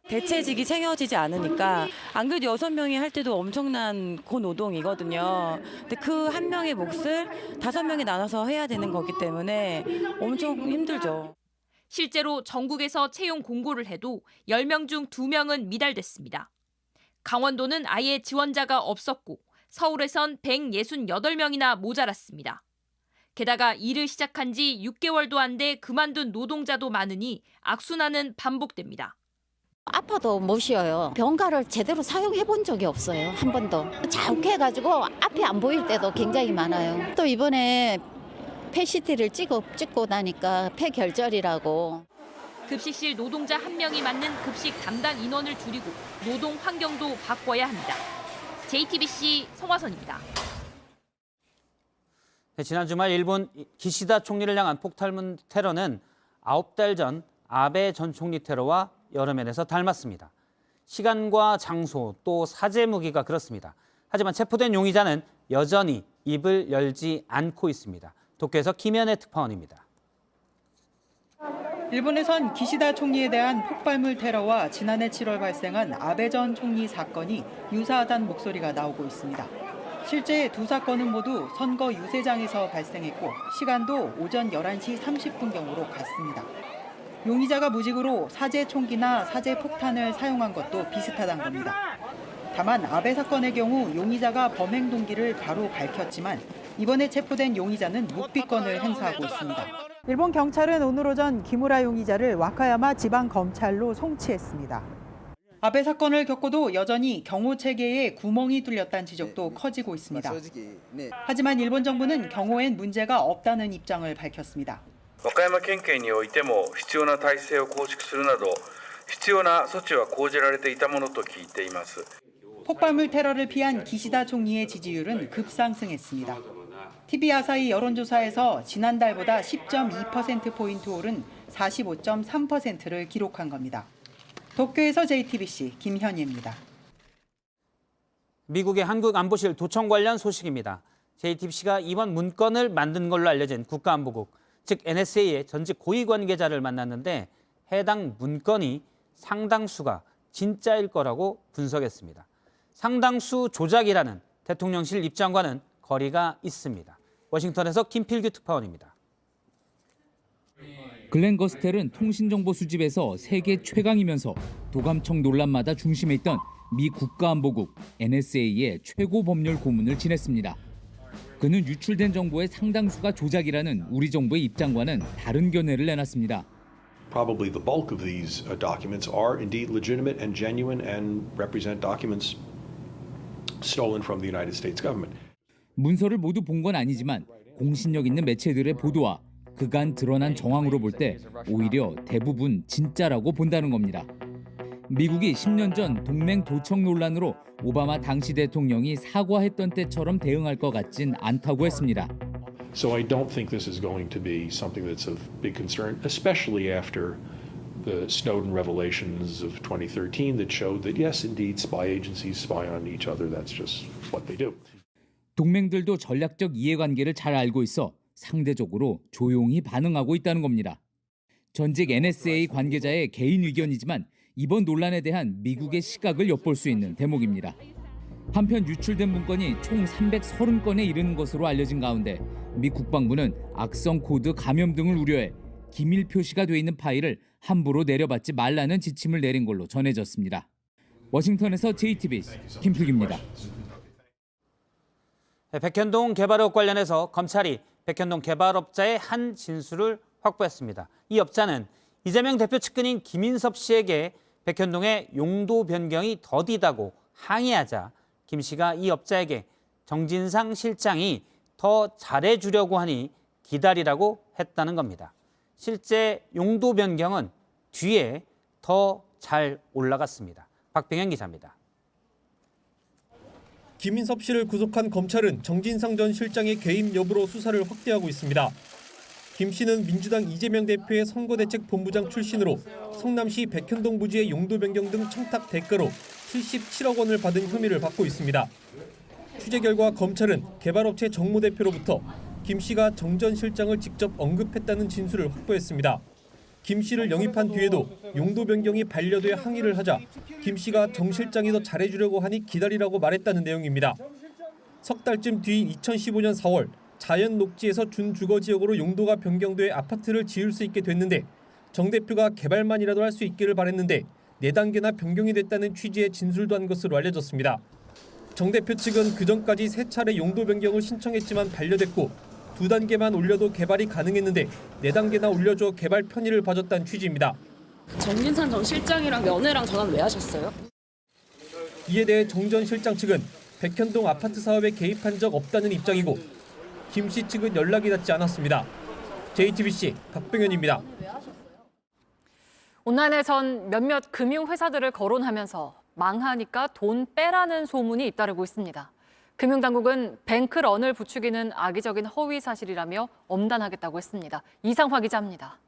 대체직이 챙겨지지 않으니까 안 그래도 6명이 할 때도 엄청난 고노동이거든요. 근데 그 한 명의 몫을 5명이 나눠서 해야 되는 거기 때문에 엄청 힘들죠. 실제로 전국에서 채용 공고를 해도 10명 중 2명은 미달됐습니다. 강원도는 아예 지원자가 없었고 서울에선 168명이나 모자랐습니다. 게다가 일을 시작한 지 6개월도 안 돼 그만둔 노동자도 많으니 악순환은 반복됩니다. 아파도 못 쉬어요. 병가를 제대로 사용해 본 적이 없어요. 한 번도. 자욱해가지고 앞이 안 보일 때도 굉장히 많아요. 또 이번에 폐CT를 찍고 나니까 폐결절이라고. 급식실 노동자 1명이 맡는 급식 담당 인원을 줄이고 노동 환경도 바꿔야 합니다. JTBC 성화선입니다. 네, 지난 주말 일본 기시다 총리를 향한 폭탄 테러는 9달 전 아베 전 총리 테러와 여러 면에서 닮았습니다. 시간과 장소 또 사제 무기가 그렇습니다. 하지만 체포된 용의자는 여전히 입을 열지 않고 있습니다. 도쿄에서 김현애 특파원입니다. 일본에선 기시다 총리에 대한 폭발물 테러와 지난해 7월 발생한 아베 전 총리 사건이 유사하다는 목소리가 나오고 있습니다. 실제 두 사건은 모두 선거 유세장에서 발생했고 시간도 오전 11시 30분경으로 같습니다. 용의자가 무직으로 사제 총기나 사제 폭탄을 사용한 것도 비슷하다는 겁니다. 다만 아베 사건의 경우 용의자가 범행 동기를 바로 밝혔지만 이번에 체포된 용의자는 묵비권을 행사하고 있습니다. 일본 경찰은 오늘 오전 기무라 용의자를 와카야마 지방검찰로 송치했습니다. 아베 사건을 겪고도 여전히 경호 체계에 구멍이 뚫렸다는 지적도 커지고 있습니다. 하지만 일본 정부는 경호엔 문제가 없다는 입장을 밝혔습니다. 和歌山県警においても必要な体制を構築するなど必要な措置は講じられていたものと聞いています。 폭발물 테러를 피한 기시다 총리의 지지율은 급상승했습니다. TV 아사히 여론조사에서 지난달보다 10.2%포인트 오른 45.3%를 기록한 겁니다. 도쿄에서 JTBC 김현희입니다. 미국의 한국안보실 도청 관련 소식입니다. JTBC가 이번 문건을 만든 걸로 알려진 국가안보국, 즉 NSA의 전직 고위 관계자를 만났는데 해당 문건이 상당수가 진짜일 거라고 분석했습니다. 상당수 조작이라는 대통령실 입장과는 거리가 있습니다. 워싱턴에서 김필규 특파원입니다. 글렌 거스텔은 통신정보 수집에서 세계 최강이면서 도감청 논란마다 중심에 있던 미 국가안보국 NSA의 최고 법률 고문을 지냈습니다. 그는 유출된 정보의 상당수가 조작이라는 우리 정부의 입장과는 다른 견해를 내놨습니다. Probably the bulk of these documents are indeed legitimate and genuine and represent documents stolen from the United States government. 문서를 모두 본 건 아니지만 공신력 있는 매체들의 보도와 그간 드러난 정황으로 볼 때 오히려 대부분 진짜라고 본다는 겁니다. 미국이 10년 전 동맹 도청 논란으로 오바마 당시 대통령이 사과했던 때처럼 대응할 것 같진 않다고 했습니다. So I don't think this is going to be something that's of big concern, especially after the Snowden revelations of 2013 that showed that yes, indeed, spy agencies spy on each other. That's just what they do. 동맹들도 전략적 이해관계를 잘 알고 있어 상대적으로 조용히 반응하고 있다는 겁니다. 전직 NSA 관계자의 개인 의견이지만 이번 논란에 대한 미국의 시각을 엿볼 수 있는 대목입니다. 한편 유출된 문건이 총 330건에 이르는 것으로 알려진 가운데 미 국방부는 악성 코드 감염 등을 우려해 기밀 표시가 돼 있는 파일을 함부로 내려받지 말라는 지침을 내린 걸로 전해졌습니다. 워싱턴에서 JTBC 김필규입니다. 백현동 개발업 관련해서 검찰이 백현동 개발업자의 한 진술을 확보했습니다. 이 업자는 이재명 대표 측근인 김인섭 씨에게 백현동의 용도 변경이 더디다고 항의하자 김 씨가 이 업자에게 정진상 실장이 더 잘해주려고 하니 기다리라고 했다는 겁니다. 실제 용도 변경은 뒤에 더 잘 올라갔습니다. 박병현 기자입니다. 김인섭 씨를 구속한 검찰은 정진상 전 실장의 개입 여부로 수사를 확대하고 있습니다. 김 씨는 민주당 이재명 대표의 선거대책본부장 출신으로 성남시 백현동 부지의 용도 변경 등 청탁 대가로 77억 원을 받은 혐의를 받고 있습니다. 취재 결과 검찰은 개발업체 정모 대표로부터 김 씨가 정 전 실장을 직접 언급했다는 진술을 확보했습니다. 김 씨를 영입한 뒤에도 용도 변경이 반려돼 항의를 하자 김 씨가 정 실장이 더 잘해주려고 하니 기다리라고 말했다는 내용입니다. 석 달쯤 뒤인 2015년 4월 자연 녹지에서 준주거지역으로 용도가 변경돼 아파트를 지을 수 있게 됐는데 정 대표가 개발만이라도 할 수 있기를 바랬는데 4단계나 변경이 됐다는 취지의 진술도 한 것으로 알려졌습니다. 정 대표 측은 그전까지 3차례 용도 변경을 신청했지만 반려됐고 2단계만 올려도 개발이 가능했는데 4단계나 올려줘 개발 편의를 봐줬다는 취지입니다. 정진상 전 실장이랑 연애랑 전화는 왜 하셨어요? 이에 대해 정 전 실장 측은 백현동 아파트 사업에 개입한 적 없다는 입장이고 김 씨 측은 연락이 닿지 않았습니다. JTBC 박병현입니다. 온라인에선 몇몇 금융회사들을 거론하면서 망하니까 돈 빼라는 소문이 잇따르고 있습니다. 금융당국은 뱅크런을 부추기는 악의적인 허위 사실이라며 엄단하겠다고 했습니다. 이상화 기자입니다.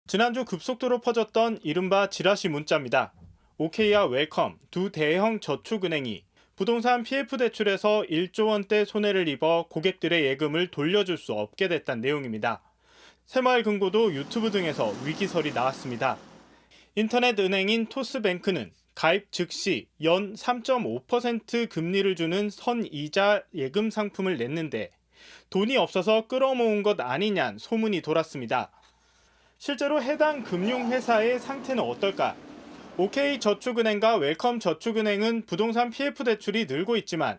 지난주 급속도로 퍼졌던 이른바 지라시 문자입니다. OK와 웰컴 두 대형 저축은행이 부동산 PF 대출에서 1조 원대 손해를 입어 고객들의 예금을 돌려줄 수 없게 됐다는 내용입니다. 새마을금고도 유튜브 등에서 위기설이 나왔습니다. 인터넷 은행인 토스뱅크는 가입 즉시 연 3.5% 금리를 주는 선이자 예금 상품을 냈는데 돈이 없어서 끌어모은 것 아니냐는 소문이 돌았습니다. 실제로 해당 금융회사의 상태는 어떨까? OK저축은행과 웰컴저축은행은 부동산 PF 대출이 늘고 있지만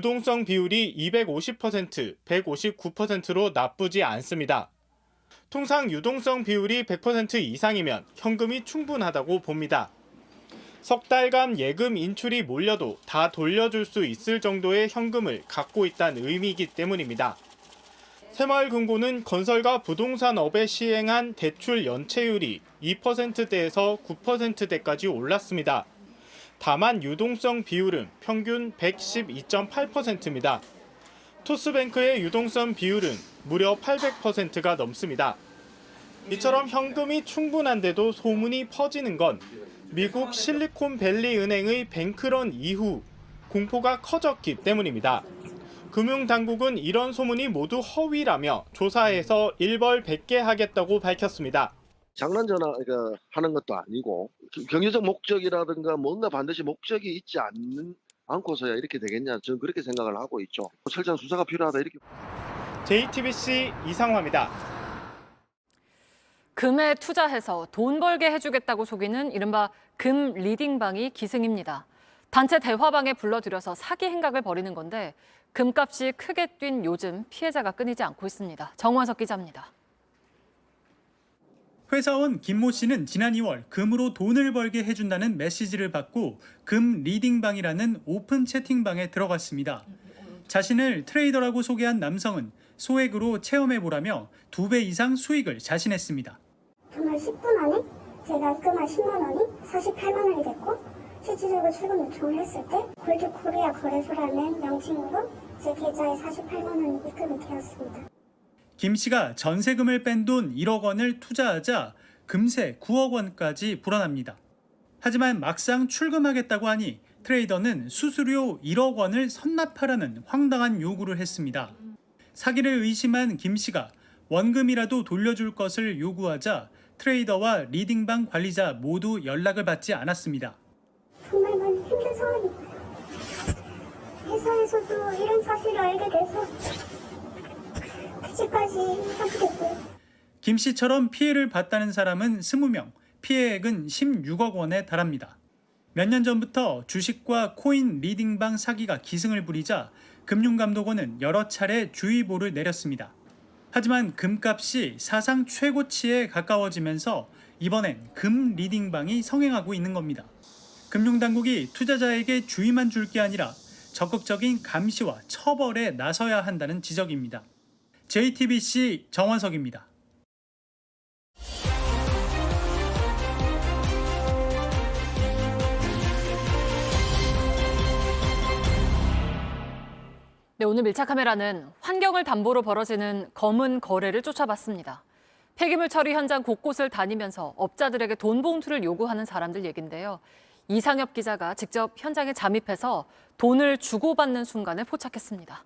유동성 비율이 250%, 159%로 나쁘지 않습니다. 통상 유동성 비율이 100% 이상이면 현금이 충분하다고 봅니다. 석 달간 예금 인출이 몰려도 다 돌려줄 수 있을 정도의 현금을 갖고 있다는 의미이기 때문입니다. 새마을금고는 건설과 부동산업에 시행한 대출 연체율이 2%대에서 9%대까지 올랐습니다. 다만 유동성 비율은 평균 112.8%입니다. 토스뱅크의 유동성 비율은 무려 800%가 넘습니다. 이처럼 현금이 충분한데도 소문이 퍼지는 건 미국 실리콘밸리 은행의 뱅크런 이후 공포가 커졌기 때문입니다. 금융당국은 이런 소문이 모두 허위라며 조사해서 일벌백계 하겠다고 밝혔습니다. 장난 전화하는 것도 아니고 경제적 목적이라든가 뭔가 반드시 목적이 있지 않고서야 이렇게 되겠냐, 저는 그렇게 생각을 하고 있죠. 철저한 수사가 필요하다 이렇게. JTBC 이상화입니다. 금에 투자해서 돈 벌게 해주겠다고 속이는 이른바 금 리딩방이 기승입니다. 단체 대화방에 불러들여서 사기 행각을 벌이는 건데 금값이 크게 뛴 요즘 피해자가 끊이지 않고 있습니다. 정원석 기자입니다. 회사원 김모 씨는 지난 2월 금으로 돈을 벌게 해준다는 메시지를 받고 금 리딩방이라는 오픈 채팅방에 들어갔습니다. 자신을 트레이더라고 소개한 남성은 소액으로 체험해보라며 2배 이상 수익을 자신했습니다. 정말 10분 안에 제가 입금한 10만 원이 48만 원이 됐고 실질적으로 출금 요청을 했을 때 골드코리아 거래소라는 명칭으로 제 계좌에 48만 원이 입금이 되었습니다. 김 씨가 전세금을 뺀 돈 1억 원을 투자하자 금세 9억 원까지 불어납니다. 하지만 막상 출금하겠다고 하니 트레이더는 수수료 1억 원을 선납하라는 황당한 요구를 했습니다. 사기를 의심한 김 씨가 원금이라도 돌려줄 것을 요구하자 트레이더와 리딩방 관리자 모두 연락을 받지 않았습니다. 정말 많이 힘든 상황이고요. 회사에서도 이런 사실을 알게 돼서 퇴직까지 하게 됐고요. 김 씨처럼 피해를 봤다는 사람은 20명, 피해액은 16억 원에 달합니다. 몇 년 전부터 주식과 코인 리딩방 사기가 기승을 부리자 금융감독원은 여러 차례 주의보를 내렸습니다. 하지만 금값이 사상 최고치에 가까워지면서 이번엔 금 리딩방이 성행하고 있는 겁니다. 금융당국이 투자자에게 주의만 줄 게 아니라 적극적인 감시와 처벌에 나서야 한다는 지적입니다. JTBC 정원석입니다. 네, 오늘 밀착카메라는 환경을 담보로 벌어지는 검은 거래를 쫓아봤습니다. 폐기물 처리 현장 곳곳을 다니면서 업자들에게 돈 봉투를 요구하는 사람들 얘긴데요. 이상엽 기자가 직접 현장에 잠입해서 돈을 주고받는 순간을 포착했습니다.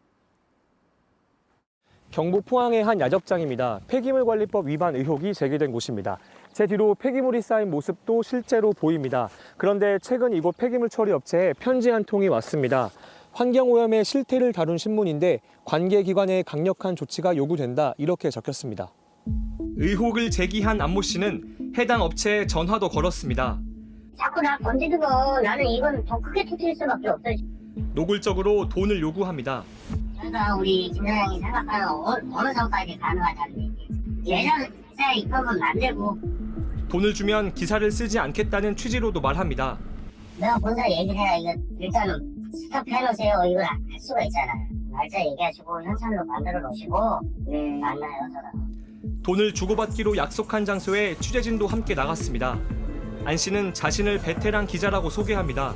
경북 포항의 한 야적장입니다. 폐기물관리법 위반 의혹이 제기된 곳입니다. 제 뒤로 폐기물이 쌓인 모습도 실제로 보입니다. 그런데 최근 이곳 폐기물 처리 업체에 편지 한 통이 왔습니다. 환경오염의 실태를 다룬 신문인데 관계기관의 강력한 조치가 요구된다 이렇게 적혔습니다. 의혹을 제기한 안모 씨는 해당 업체에 전화도 걸었습니다. 자꾸 나 건드리고 나는 이건 더 크게 터질 수밖에 없어요. 노골적으로 돈을 요구합니다. 그래서 우리 김 사장이 생각하는 어느 선까지 가능하다는 얘기. 예전에 입금은 안 되고. 돈을 주면 기사를 쓰지 않겠다는 취지로도 말합니다. 내가 본사 얘기를 해야 이거 일단은 스톱해놓으세요. 이걸 할 수가 있잖아요. 날짜 얘기하시고 현찰로 만들어 놓으시고 만나요 저랑. 돈을 주고받기로 약속한 장소에 취재진도 함께 나갔습니다. 안 씨는 자신을 베테랑 기자라고 소개합니다.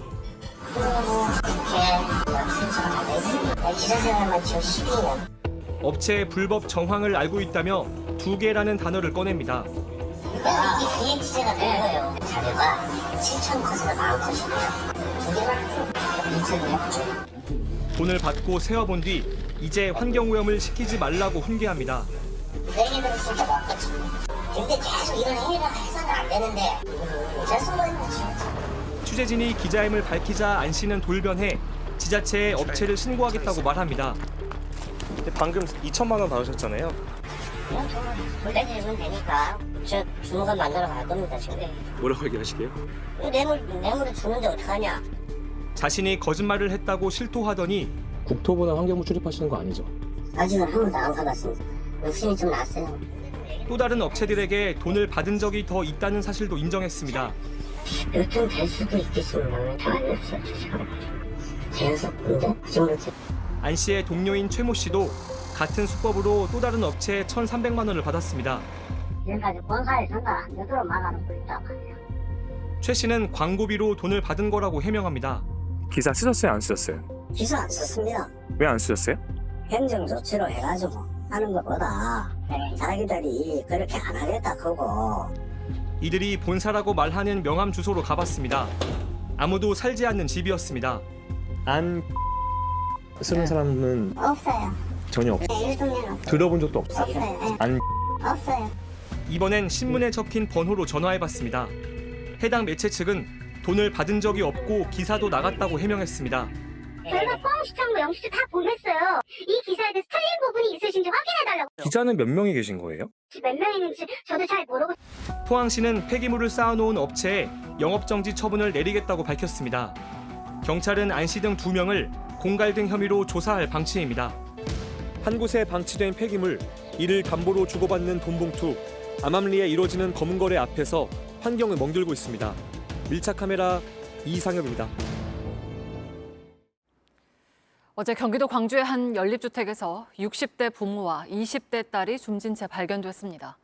업체의 불법 정황을 알고 있다며 2개라는 단어를 꺼냅니다. 내가 이 비행 취재가 된 거예요. 자료가 7천 컷에서 4천 컷이에요. 2,000이요? 돈을 받고 세어본 뒤 이제 환경오염을 시키지 말라고 훈계합니다. 내년에도 진짜 맞겠지. 근데 계속 이런 행위가 해서는 안 되는데 잘 숨어있는 거지. 취재진이 기자임을 밝히자 안 씨는 돌변해 지자체에 업체를 신고하겠다고 말합니다. 방금 2천만 원 받으셨잖아요. 그냥 돈 내주면 되니까 저 주무관 만들어 갈 겁니다 지금. 뭐라고 얘기하시게요? 뇌물을 주는데 어떡하냐. 자신이 거짓말을 했다고 실토하더니 국토부나 환경부 출입하시는 거 아니죠? 아직은 한 번도 안 가봤습니다. 욕심이 좀 났어요. 또 다른 업체들에게 돈을 받은 적이 더 있다는 사실도 인정했습니다. 요즘 될 수도 있겠습니다. 당연히 없었죠. 제였었는데 그 정도. 안 씨의 동료인 최모 씨도 같은 수법으로 또 다른 업체에 1,300만 원을 받았습니다. 지금까지 본사에 전달 안 되도록 막아놓고 있다고 하네요. 최 씨는 광고비로 돈을 받은 거라고 해명합니다. 기사 쓰셨어요, 안 쓰셨어요? 기사 안 썼습니다. 왜 안 쓰셨어요? 행정조치로 해가지고 하는 것보다 자기들이 그렇게 안 하겠다 그거. 이들이 본사라고 말하는 명함 주소로 가봤습니다. 아무도 살지 않는 집이었습니다. 안 쓰는 사람은 없어요. 전혀 없어요. 네, 1동네는 없어요. 들어본 적도 없어요. 없어요. 네. 안 없어요. 이번엔 신문에 적힌 번호로 전화해봤습니다. 해당 매체 측은 돈을 받은 적이 없고 기사도 나갔다고 해명했습니다. 저희가 포항시청과 영시청 다 보냈어요. 이 기사에 대해서 틀린 부분이 있으신지 확인해달라고. 기자는 몇 명이 계신 거예요? 몇 명 있는지 저도 잘 모르고. 포항시는 폐기물을 쌓아놓은 업체에 영업정지 처분을 내리겠다고 밝혔습니다. 경찰은 안 씨 등 2명을 공갈 등 혐의로 조사할 방침입니다. 한 곳에 방치된 폐기물, 이를 담보로 주고받는 돈봉투, 암암리에 이루어지는 검은 거래 앞에서 환경을 멍들고 있습니다. 밀착 카메라 이상엽입니다. 어제 경기도 광주의 한 연립주택에서 60대 부모와 20대 딸이 숨진 채 발견됐습니다.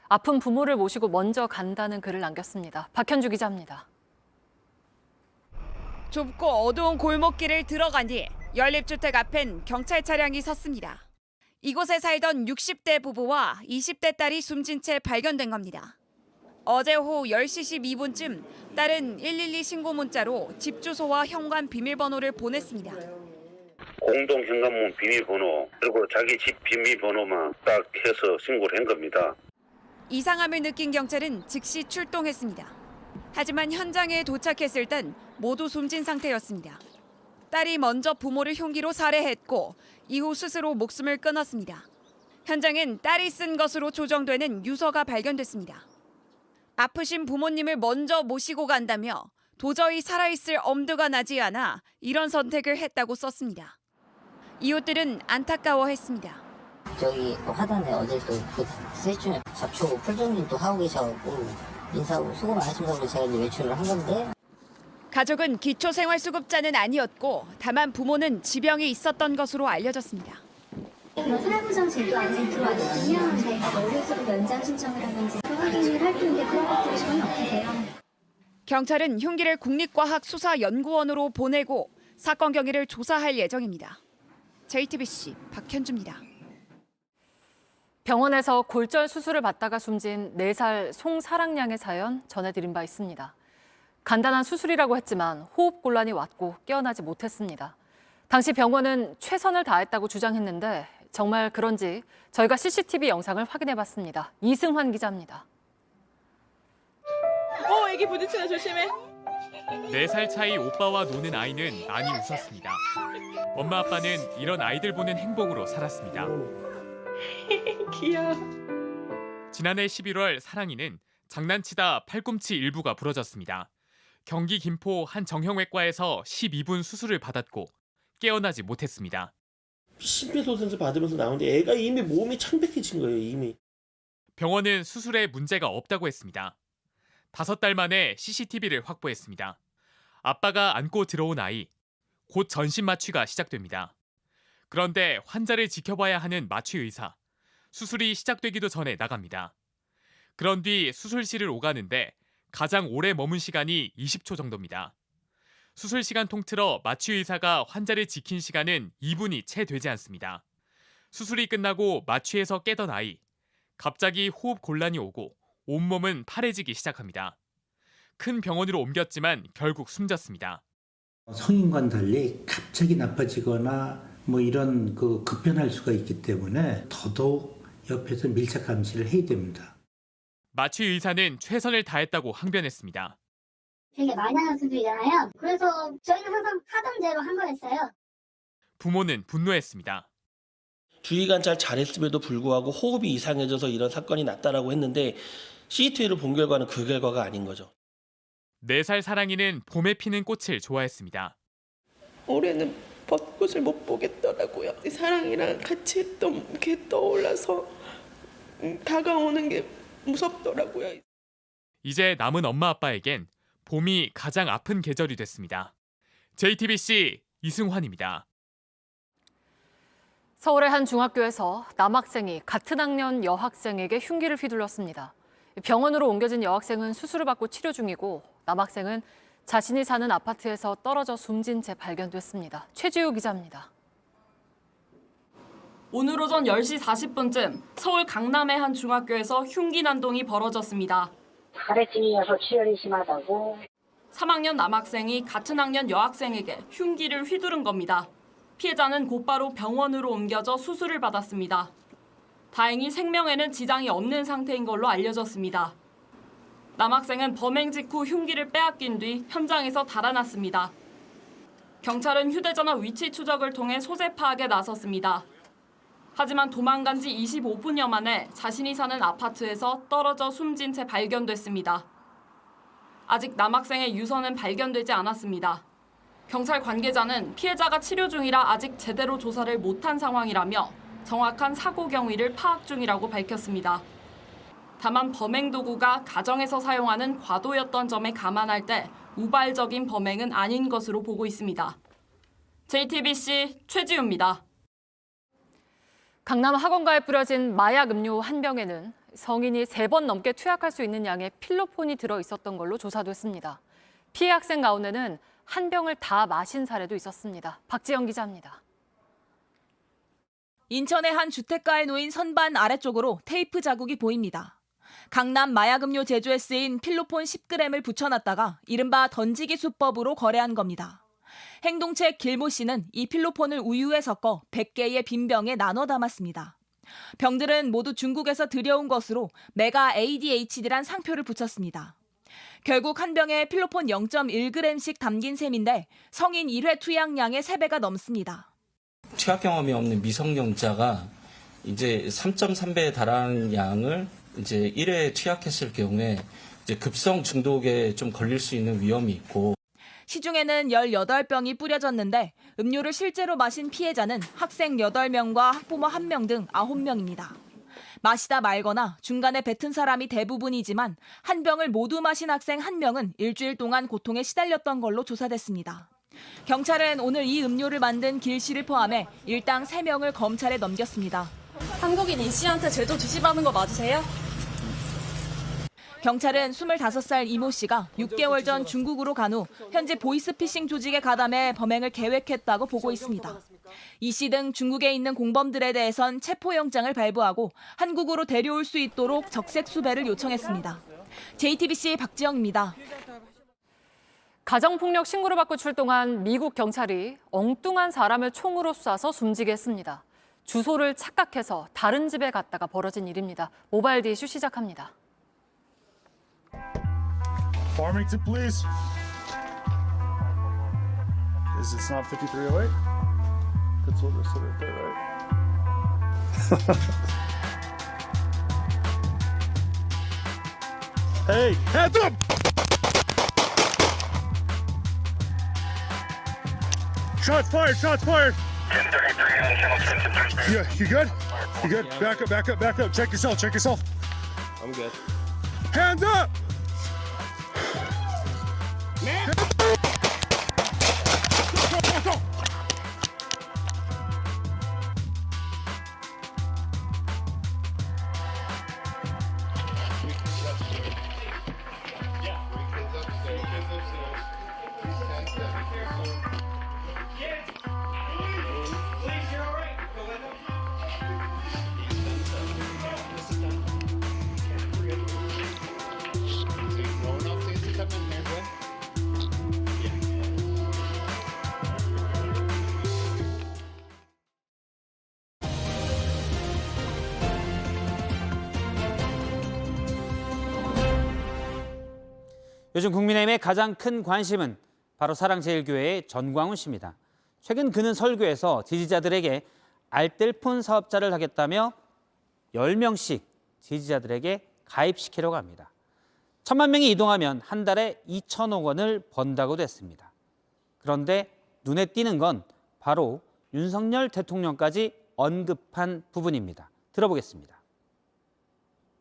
아픈 부모를 모시고 먼저 간다는 글을 남겼습니다. 박현주 기자입니다. 좁고 어두운 골목길을 들어간 뒤 연립주택 앞엔 경찰 차량이 섰습니다. 이곳에 살던 60대 부부와 20대 딸이 숨진 채 발견된 겁니다. 어제 오후 10시 12분쯤 딸은 112 신고 문자로 집 주소와 현관 비밀번호를 보냈습니다. 공동 현관문 비밀번호 그리고 자기 집 비밀번호만 딱 해서 신고를 한 겁니다. 이상함을 느낀 경찰은 즉시 출동했습니다. 하지만 현장에 도착했을 땐 모두 숨진 상태였습니다. 딸이 먼저 부모를 흉기로 살해했고 이후 스스로 목숨을 끊었습니다. 현장엔 딸이 쓴 것으로 조정되는 유서가 발견됐습니다. 아프신 부모님을 먼저 모시고 간다며 도저히 살아있을 엄두가 나지 않아 이런 선택을 했다고 썼습니다. 이웃들은 안타까워했습니다. 저기 화단에 어제도 그 셋중에 잡초 풀정리도 하고 계셔갖고 인사하고 수고 많으신다고 제가 이제 외출을 한 건데. 가족은 기초생활수급자는 아니었고 다만 부모는 지병이 있었던 것으로 알려졌습니다. 사회보장 제도 안에 들어왔으면 저희가 월급수급 연장 신청을 하든지 그 확인을 할 텐데 그런 것들이 전혀 없으세요. 경찰은 흉기를 국립과학수사연구원으로 보내고 사건 경위를 조사할 예정입니다. JTBC 박현주입니다. 병원에서 골절 수술을 받다가 숨진 4살 송사랑 양의 사연 전해드린 바 있습니다. 간단한 수술이라고 했지만 호흡곤란이 왔고 깨어나지 못했습니다. 당시 병원은 최선을 다했다고 주장했는데 정말 그런지 저희가 CCTV 영상을 확인해봤습니다. 이승환 기자입니다. 애기 부딪히네, 조심해. 4살 차이 오빠와 노는 아이는 많이 웃었습니다. 엄마 아빠는 이런 아이들 보는 행복으로 살았습니다. 귀여워. 지난해 11월 사랑이는 장난치다 팔꿈치 일부가 부러졌습니다. 경기 김포 한 정형외과에서 12분 수술을 받았고 깨어나지 못했습니다. 심폐소생술 받으면서 나오는데 애가 이미 몸이 창백해진 거예요, 이미. 병원은 수술에 문제가 없다고 했습니다. 5달 만에 CCTV를 확보했습니다. 아빠가 안고 들어온 아이, 곧 전신 마취가 시작됩니다. 그런데 환자를 지켜봐야 하는 마취 의사, 수술이 시작되기도 전에 나갑니다. 그런 뒤 수술실을 오가는데 가장 오래 머문 시간이 20초 정도입니다. 수술 시간 통틀어 마취 의사가 환자를 지킨 시간은 2분이 채 되지 않습니다. 수술이 끝나고 마취에서 깨던 아이, 갑자기 호흡 곤란이 오고 온몸은 파래지기 시작합니다. 큰 병원으로 옮겼지만 결국 숨졌습니다. 성인과는 달리 갑자기 나빠지거나 이런 급변할 수가 있기 때문에 더더욱 옆에서 밀착 감시를 해야 됩니다. 마취 의사는 최선을 다했다고 항변했습니다. 되게 많이 하는 수술이잖아요. 그래서 저희는 항상 하던 대로 한 거였어요. 부모는 분노했습니다. 주의관찰 잘했음에도 불구하고 호흡이 이상해져서 이런 사건이 났다라고 했는데 CCTV를 본 결과는 그 결과가 아닌 거죠. 4살 사랑이는 봄에 피는 꽃을 좋아했습니다. 올해는 벚꽃을 못 보겠더라고요. 사랑이랑 같이 했던 게 떠올라서 다가오는 게 무섭더라고요. 이제 남은 엄마 아빠에겐 봄이 가장 아픈 계절이 됐습니다. JTBC 이승환입니다. 서울의 한 중학교에서 남학생이 같은 학년 여학생에게 흉기를 휘둘렀습니다. 병원으로 옮겨진 여학생은 수술을 받고 치료 중이고 남학생은 자신이 사는 아파트에서 떨어져 숨진 채 발견됐습니다. 최지우 기자입니다. 오늘 오전 10시 40분쯤 서울 강남의 한 중학교에서 흉기 난동이 벌어졌습니다. 가래증이어서 출혈이 심하다고. 3학년 남학생이 같은 학년 여학생에게 흉기를 휘두른 겁니다. 피해자는 곧바로 병원으로 옮겨져 수술을 받았습니다. 다행히 생명에는 지장이 없는 상태인 걸로 알려졌습니다. 남학생은 범행 직후 흉기를 빼앗긴 뒤 현장에서 달아났습니다. 경찰은 휴대전화 위치 추적을 통해 소재 파악에 나섰습니다. 하지만 도망간 지 25분여 만에 자신이 사는 아파트에서 떨어져 숨진 채 발견됐습니다. 아직 남학생의 유서는 발견되지 않았습니다. 경찰 관계자는 피해자가 치료 중이라 아직 제대로 조사를 못한 상황이라며 정확한 사고 경위를 파악 중이라고 밝혔습니다. 다만 범행 도구가 가정에서 사용하는 과도였던 점에 감안할 때 우발적인 범행은 아닌 것으로 보고 있습니다. JTBC 최지우입니다. 강남 학원가에 뿌려진 마약 음료 한 병에는 성인이 3번 넘게 투약할 수 있는 양의 필로폰이 들어 있었던 걸로 조사됐습니다. 피해 학생 가운데는 한 병을 다 마신 사례도 있었습니다. 박지영 기자입니다. 인천의 한 주택가에 놓인 선반 아래쪽으로 테이프 자국이 보입니다. 강남 마약음료 제조에 쓰인 필로폰 10g을 붙여놨다가 이른바 던지기 수법으로 거래한 겁니다. 행동책 길모 씨는 이 필로폰을 우유에 섞어 100개의 빈 병에 나눠 담았습니다. 병들은 모두 중국에서 들여온 것으로 메가 ADHD란 상표를 붙였습니다. 결국 한 병에 필로폰 0.1g씩 담긴 셈인데 성인 1회 투약량의 3배가 넘습니다. 투약 경험이 없는 미성년자가 이제 3.3배에 달하는 양을 이제 1회 투약했을 경우에 이제 급성 중독에 좀 걸릴 수 있는 위험이 있고. 시중에는 18병이 뿌려졌는데 음료를 실제로 마신 피해자는 학생 8명과 학부모 1명 등 9명입니다. 마시다 말거나 중간에 뱉은 사람이 대부분이지만 한 병을 모두 마신 학생 1명은 일주일 동안 고통에 시달렸던 걸로 조사됐습니다. 경찰은 오늘 이 음료를 만든 길 씨를 포함해 일당 3명을 검찰에 넘겼습니다. 한국인 이 씨한테 제도 지시받는 거 맞으세요? 경찰은 25살 이모 씨가 6개월 전 중국으로 간 후 현재 보이스피싱 조직에 가담해 범행을 계획했다고 보고 있습니다. 이 씨 등 중국에 있는 공범들에 대해선 체포영장을 발부하고 한국으로 데려올 수 있도록 적색 수배를 요청했습니다. JTBC 박지영입니다. 가정폭력 신고를 받고 출동한 미국 경찰이 엉뚱한 사람을 총으로 쏴서 숨지게 했습니다. 주소를 착각해서 다른 집에 갔다가 벌어진 일입니다. 모바일 디슈 시작합니다. Farmington, please. Is it not 5308? That's what I said right there, right? Hey, hands up! Shots fired, shots fired! Yeah, you good? You good? Back up, back up, back up. Check yourself, check yourself. I'm good. Hands up! 요즘 국민의힘의 가장 큰 관심은 바로 사랑제일교회의 전광훈 씨입니다. 최근 그는 설교에서 지지자들에게 알뜰폰 사업자를 하겠다며 10명씩 지지자들에게 가입시키려고 합니다. 1,000만 명이 이동하면 한 달에 2천억 원을 번다고도 했습니다. 그런데 눈에 띄는 건 바로 윤석열 대통령까지 언급한 부분입니다. 들어보겠습니다.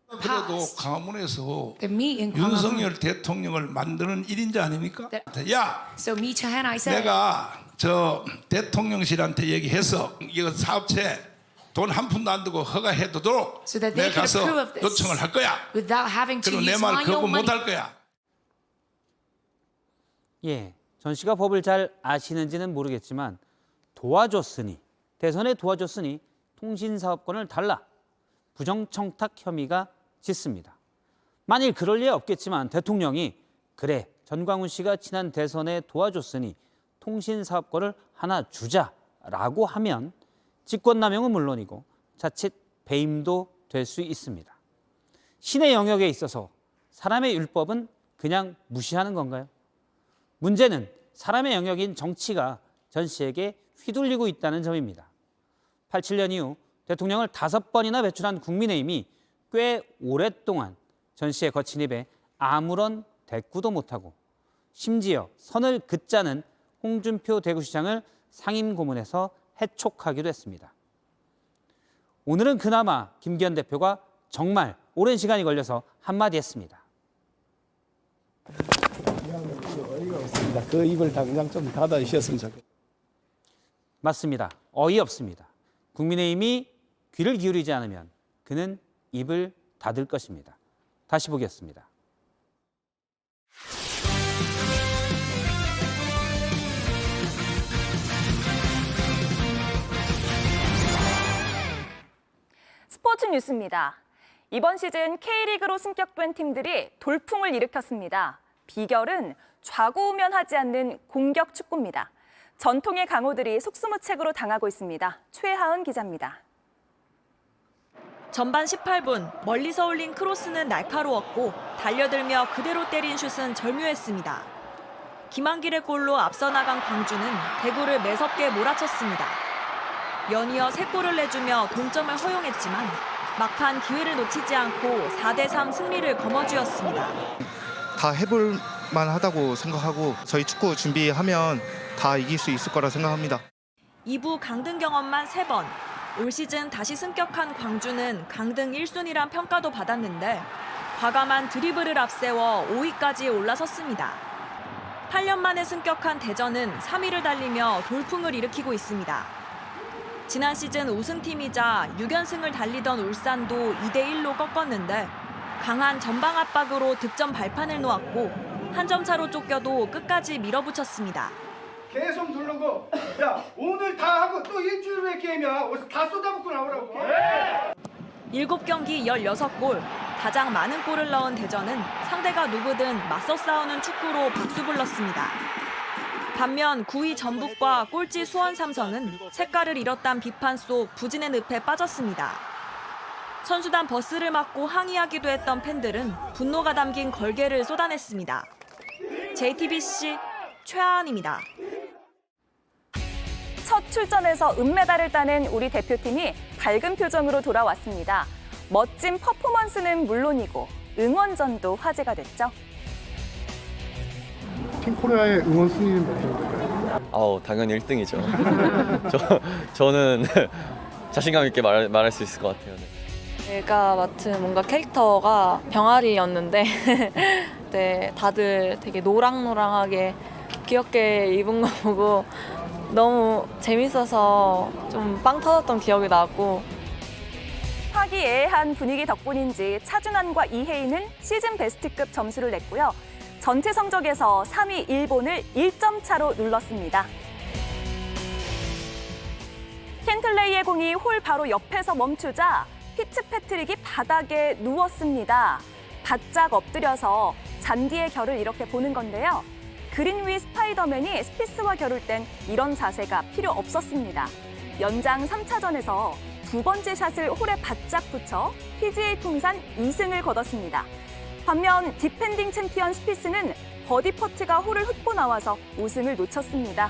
그래도 광화문에서 윤석열 대통령을 만드는 1인자 아닙니까? 야, 내가 저 대통령실한테 얘기해서 이거 사업체 돈 한 푼도 안 들고 허가해도록 내가 가서 요청을 할 거야. 그리고 내 말 거부 못 할 거야. 예, 전 씨가 법을 잘 아시는지는 모르겠지만 대선에 도와줬으니 통신사업권을 달라 부정청탁 혐의가 짙습니다. 만일 그럴 리 없겠지만 대통령이 그래 전광훈 씨가 지난 대선에 도와줬으니 통신사업권을 하나 주자라고 하면 직권남용은 물론이고 자칫 배임도 될 수 있습니다. 신의 영역에 있어서 사람의 율법은 그냥 무시하는 건가요? 문제는 사람의 영역인 정치가 전 씨에게 휘둘리고 있다는 점입니다. 87년 이후 대통령을 5번이나 배출한 국민의힘이 꽤 오랫동안 전 씨의 거친 입에 아무런 대꾸도 못하고 심지어 선을 긋자는 홍준표 대구시장을 상임고문해서 해촉하기도 했습니다. 오늘은 그나마 김기현 대표가 정말 오랜 시간이 걸려서 한마디 했습니다. 그 입을 당장 좀 닫아주셨으면 좋겠습니다. 맞습니다. 어이없습니다. 국민의힘이 귀를 기울이지 않으면 그는 입을 닫을 것입니다. 다시 보겠습니다. 스포츠 뉴스입니다. 이번 시즌 K리그로 승격된 팀들이 돌풍을 일으켰습니다. 비결은 좌고우면하지 않는 공격 축구입니다. 전통의 강호들이 속수무책으로 당하고 있습니다. 최하은 기자입니다. 전반 18분 멀리서 올린 크로스는 날카로웠고 달려들며 그대로 때린 슛은 절묘했습니다. 김한길의 골로 앞서 나간 광주는 대구를 매섭게 몰아쳤습니다. 연이어 3골을 내주며 동점을 허용했지만 막판 기회를 놓치지 않고 4대3 승리를 거머쥐었습니다. 다 해볼 만하다고 생각하고 저희 축구 준비하면 다 이길 수 있을 거라 생각합니다. 2부 강등 경험만 3번. 올 시즌 다시 승격한 광주는 강등 1순위란 평가도 받았는데 과감한 드리블을 앞세워 5위까지 올라섰습니다. 8년 만에 승격한 대전은 3위를 달리며 돌풍을 일으키고 있습니다. 지난 시즌 우승팀이자 6연승을 달리던 울산도 2대1로 꺾었는데 강한 전방 압박으로 득점 발판을 놓았고 한 점 차로 쫓겨도 끝까지 밀어붙였습니다. 계속 누르고 야 오늘 다 하고 또 일주일 후에 게임이야. 어디서 다 쏟아붓고 나오라고. 7경기 16골, 가장 많은 골을 넣은 대전은 상대가 누구든 맞서 싸우는 축구로 박수 불렀습니다. 반면 9위 전북과 꼴찌 수원 삼성은 색깔을 잃었다는 비판 속 부진의 늪에 빠졌습니다. 선수단 버스를 막고 항의하기도 했던 팬들은 분노가 담긴 걸개를 쏟아냈습니다. JTBC 최하은입니다. 첫 출전에서 은메달을 따낸 우리 대표팀이 밝은 표정으로 돌아왔습니다. 멋진 퍼포먼스는 물론이고 응원전도 화제가 됐죠. 팀 코리아의 응원 순위는 몇 정도인가요? 당연히 1등이죠. 저는 자신감 있게 말할 수 있을 것 같아요. 네. 제가 맡은 뭔가 캐릭터가 병아리였는데 네, 다들 되게 노랑노랑하게 귀엽게 입은 거 보고 너무 재밌어서 좀 빵 터졌던 기억이 나고 화기애애한 분위기 덕분인지 차준환과 이혜인은 시즌 베스트급 점수를 냈고요. 전체 성적에서 3위 일본을 1점 차로 눌렀습니다. 켄틀레이의 공이 홀 바로 옆에서 멈추자 피츠패트릭이 바닥에 누웠습니다. 바짝 엎드려서 잔디의 결을 이렇게 보는 건데요. 그린 위 스파이더맨이 스피스와 겨룰 땐 이런 자세가 필요 없었습니다. 연장 3차전에서 두 번째 샷을 홀에 바짝 붙여 PGA 통산 2승을 거뒀습니다. 반면 디펜딩 챔피언 스피스는 버디 퍼트가 홀을 훑고 나와서 우승을 놓쳤습니다.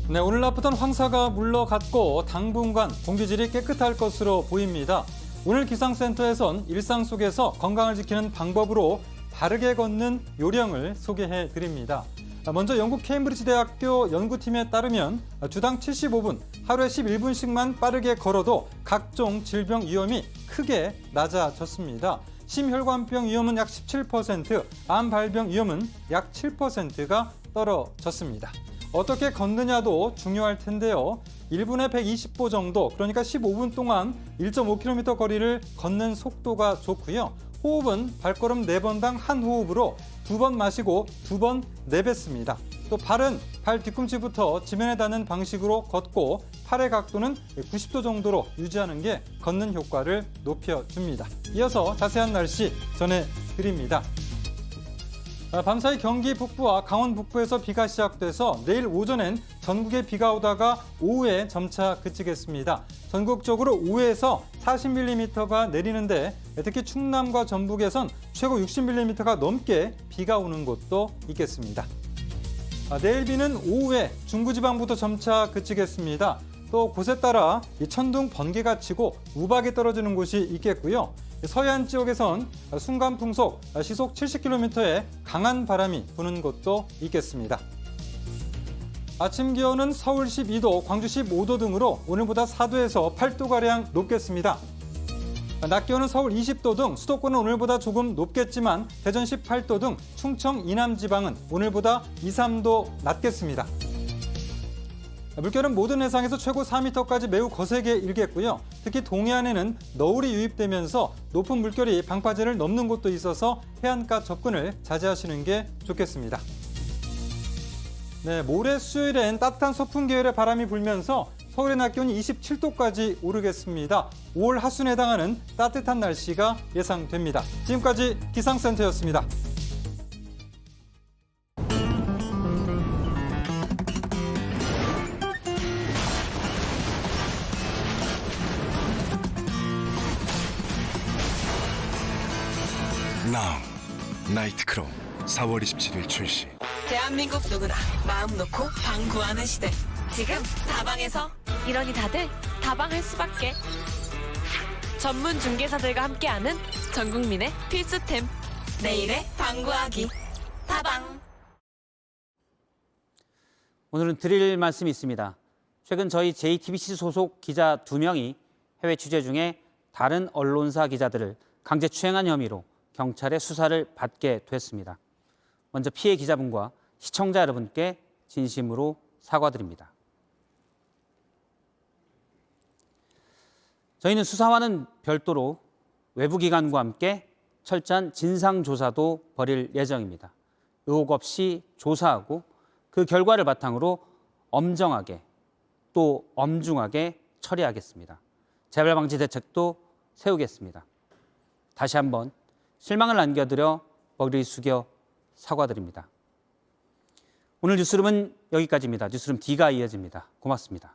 네, 오늘 나쁘던 황사가 물러갔고 당분간 공기질이 깨끗할 것으로 보입니다. 오늘 기상센터에선 일상 속에서 건강을 지키는 방법으로 바르게 걷는 요령을 소개해 드립니다. 먼저 영국 케임브리지 대학교 연구팀에 따르면 주당 75분, 하루에 11분씩만 빠르게 걸어도 각종 질병 위험이 크게 낮아졌습니다. 심혈관병 위험은 약 17%, 암 발병 위험은 약 7%가 떨어졌습니다. 어떻게 걷느냐도 중요할 텐데요. 1분에 120보 정도, 그러니까 15분 동안 1.5km 거리를 걷는 속도가 좋고요. 호흡은 발걸음 4번당 한 호흡으로 2번 마시고 2번 내뱉습니다. 또 발은 발 뒤꿈치부터 지면에 닿는 방식으로 걷고 팔의 각도는 90도 정도로 유지하는 게 걷는 효과를 높여줍니다. 이어서 자세한 날씨 전해드립니다. 밤사이 경기 북부와 강원 북부에서 비가 시작돼서 내일 오전엔 전국에 비가 오다가 오후에 점차 그치겠습니다. 전국적으로 5에서 40mm가 내리는데 특히 충남과 전북에선 최고 60mm가 넘게 비가 오는 곳도 있겠습니다. 내일 비는 오후에 중부지방부터 점차 그치겠습니다. 또 곳에 따라 천둥, 번개가 치고 우박이 떨어지는 곳이 있겠고요. 서해안 지역에선 순간 풍속 시속 70km의 강한 바람이 부는 곳도 있겠습니다. 아침 기온은 서울 12도, 광주 15도 등으로 오늘보다 4도에서 8도가량 높겠습니다. 낮 기온은 서울 20도 등 수도권은 오늘보다 조금 높겠지만 대전 18도 등 충청 이남 지방은 오늘보다 2, 3도 낮겠습니다. 물결은 모든 해상에서 최고 4m까지 매우 거세게 일겠고요. 특히 동해안에는 너울이 유입되면서 높은 물결이 방파제를 넘는 곳도 있어서 해안가 접근을 자제하시는 게 좋겠습니다. 모레 수요일엔 따뜻한 소풍 계열의 바람이 불면서 서울의 낮 기온이 27도까지 오르겠습니다. 5월 하순에 해당하는 따뜻한 날씨가 예상됩니다. 지금까지 기상센터였습니다. 나이트크롬 4월 27일 출시. 대한민국 누구나 마음 놓고 방구하는 시대. 지금 다방에서 이러니 다들 다방할 수밖에. 전문 중개사들과 함께하는 전 국민의 필수템. 내일의 방구하기. 다방. 오늘은 드릴 말씀이 있습니다. 최근 저희 JTBC 소속 기자 2명이 해외 취재 중에 다른 언론사 기자들을 강제 추행한 혐의로 경찰의 수사를 받게 됐습니다. 먼저 피해 기자분과 시청자 여러분께 진심으로 사과드립니다. 저희는 수사와는 별도로 외부기관과 함께 철저한 진상조사도 벌일 예정입니다. 의혹 없이 조사하고 그 결과를 바탕으로 엄정하게 또 엄중하게 처리하겠습니다. 재발방지 대책도 세우겠습니다. 다시 한번 실망을 안겨드려 머리를 숙여 사과드립니다. 오늘 뉴스룸은 여기까지입니다. 뉴스룸 D가 이어집니다. 고맙습니다.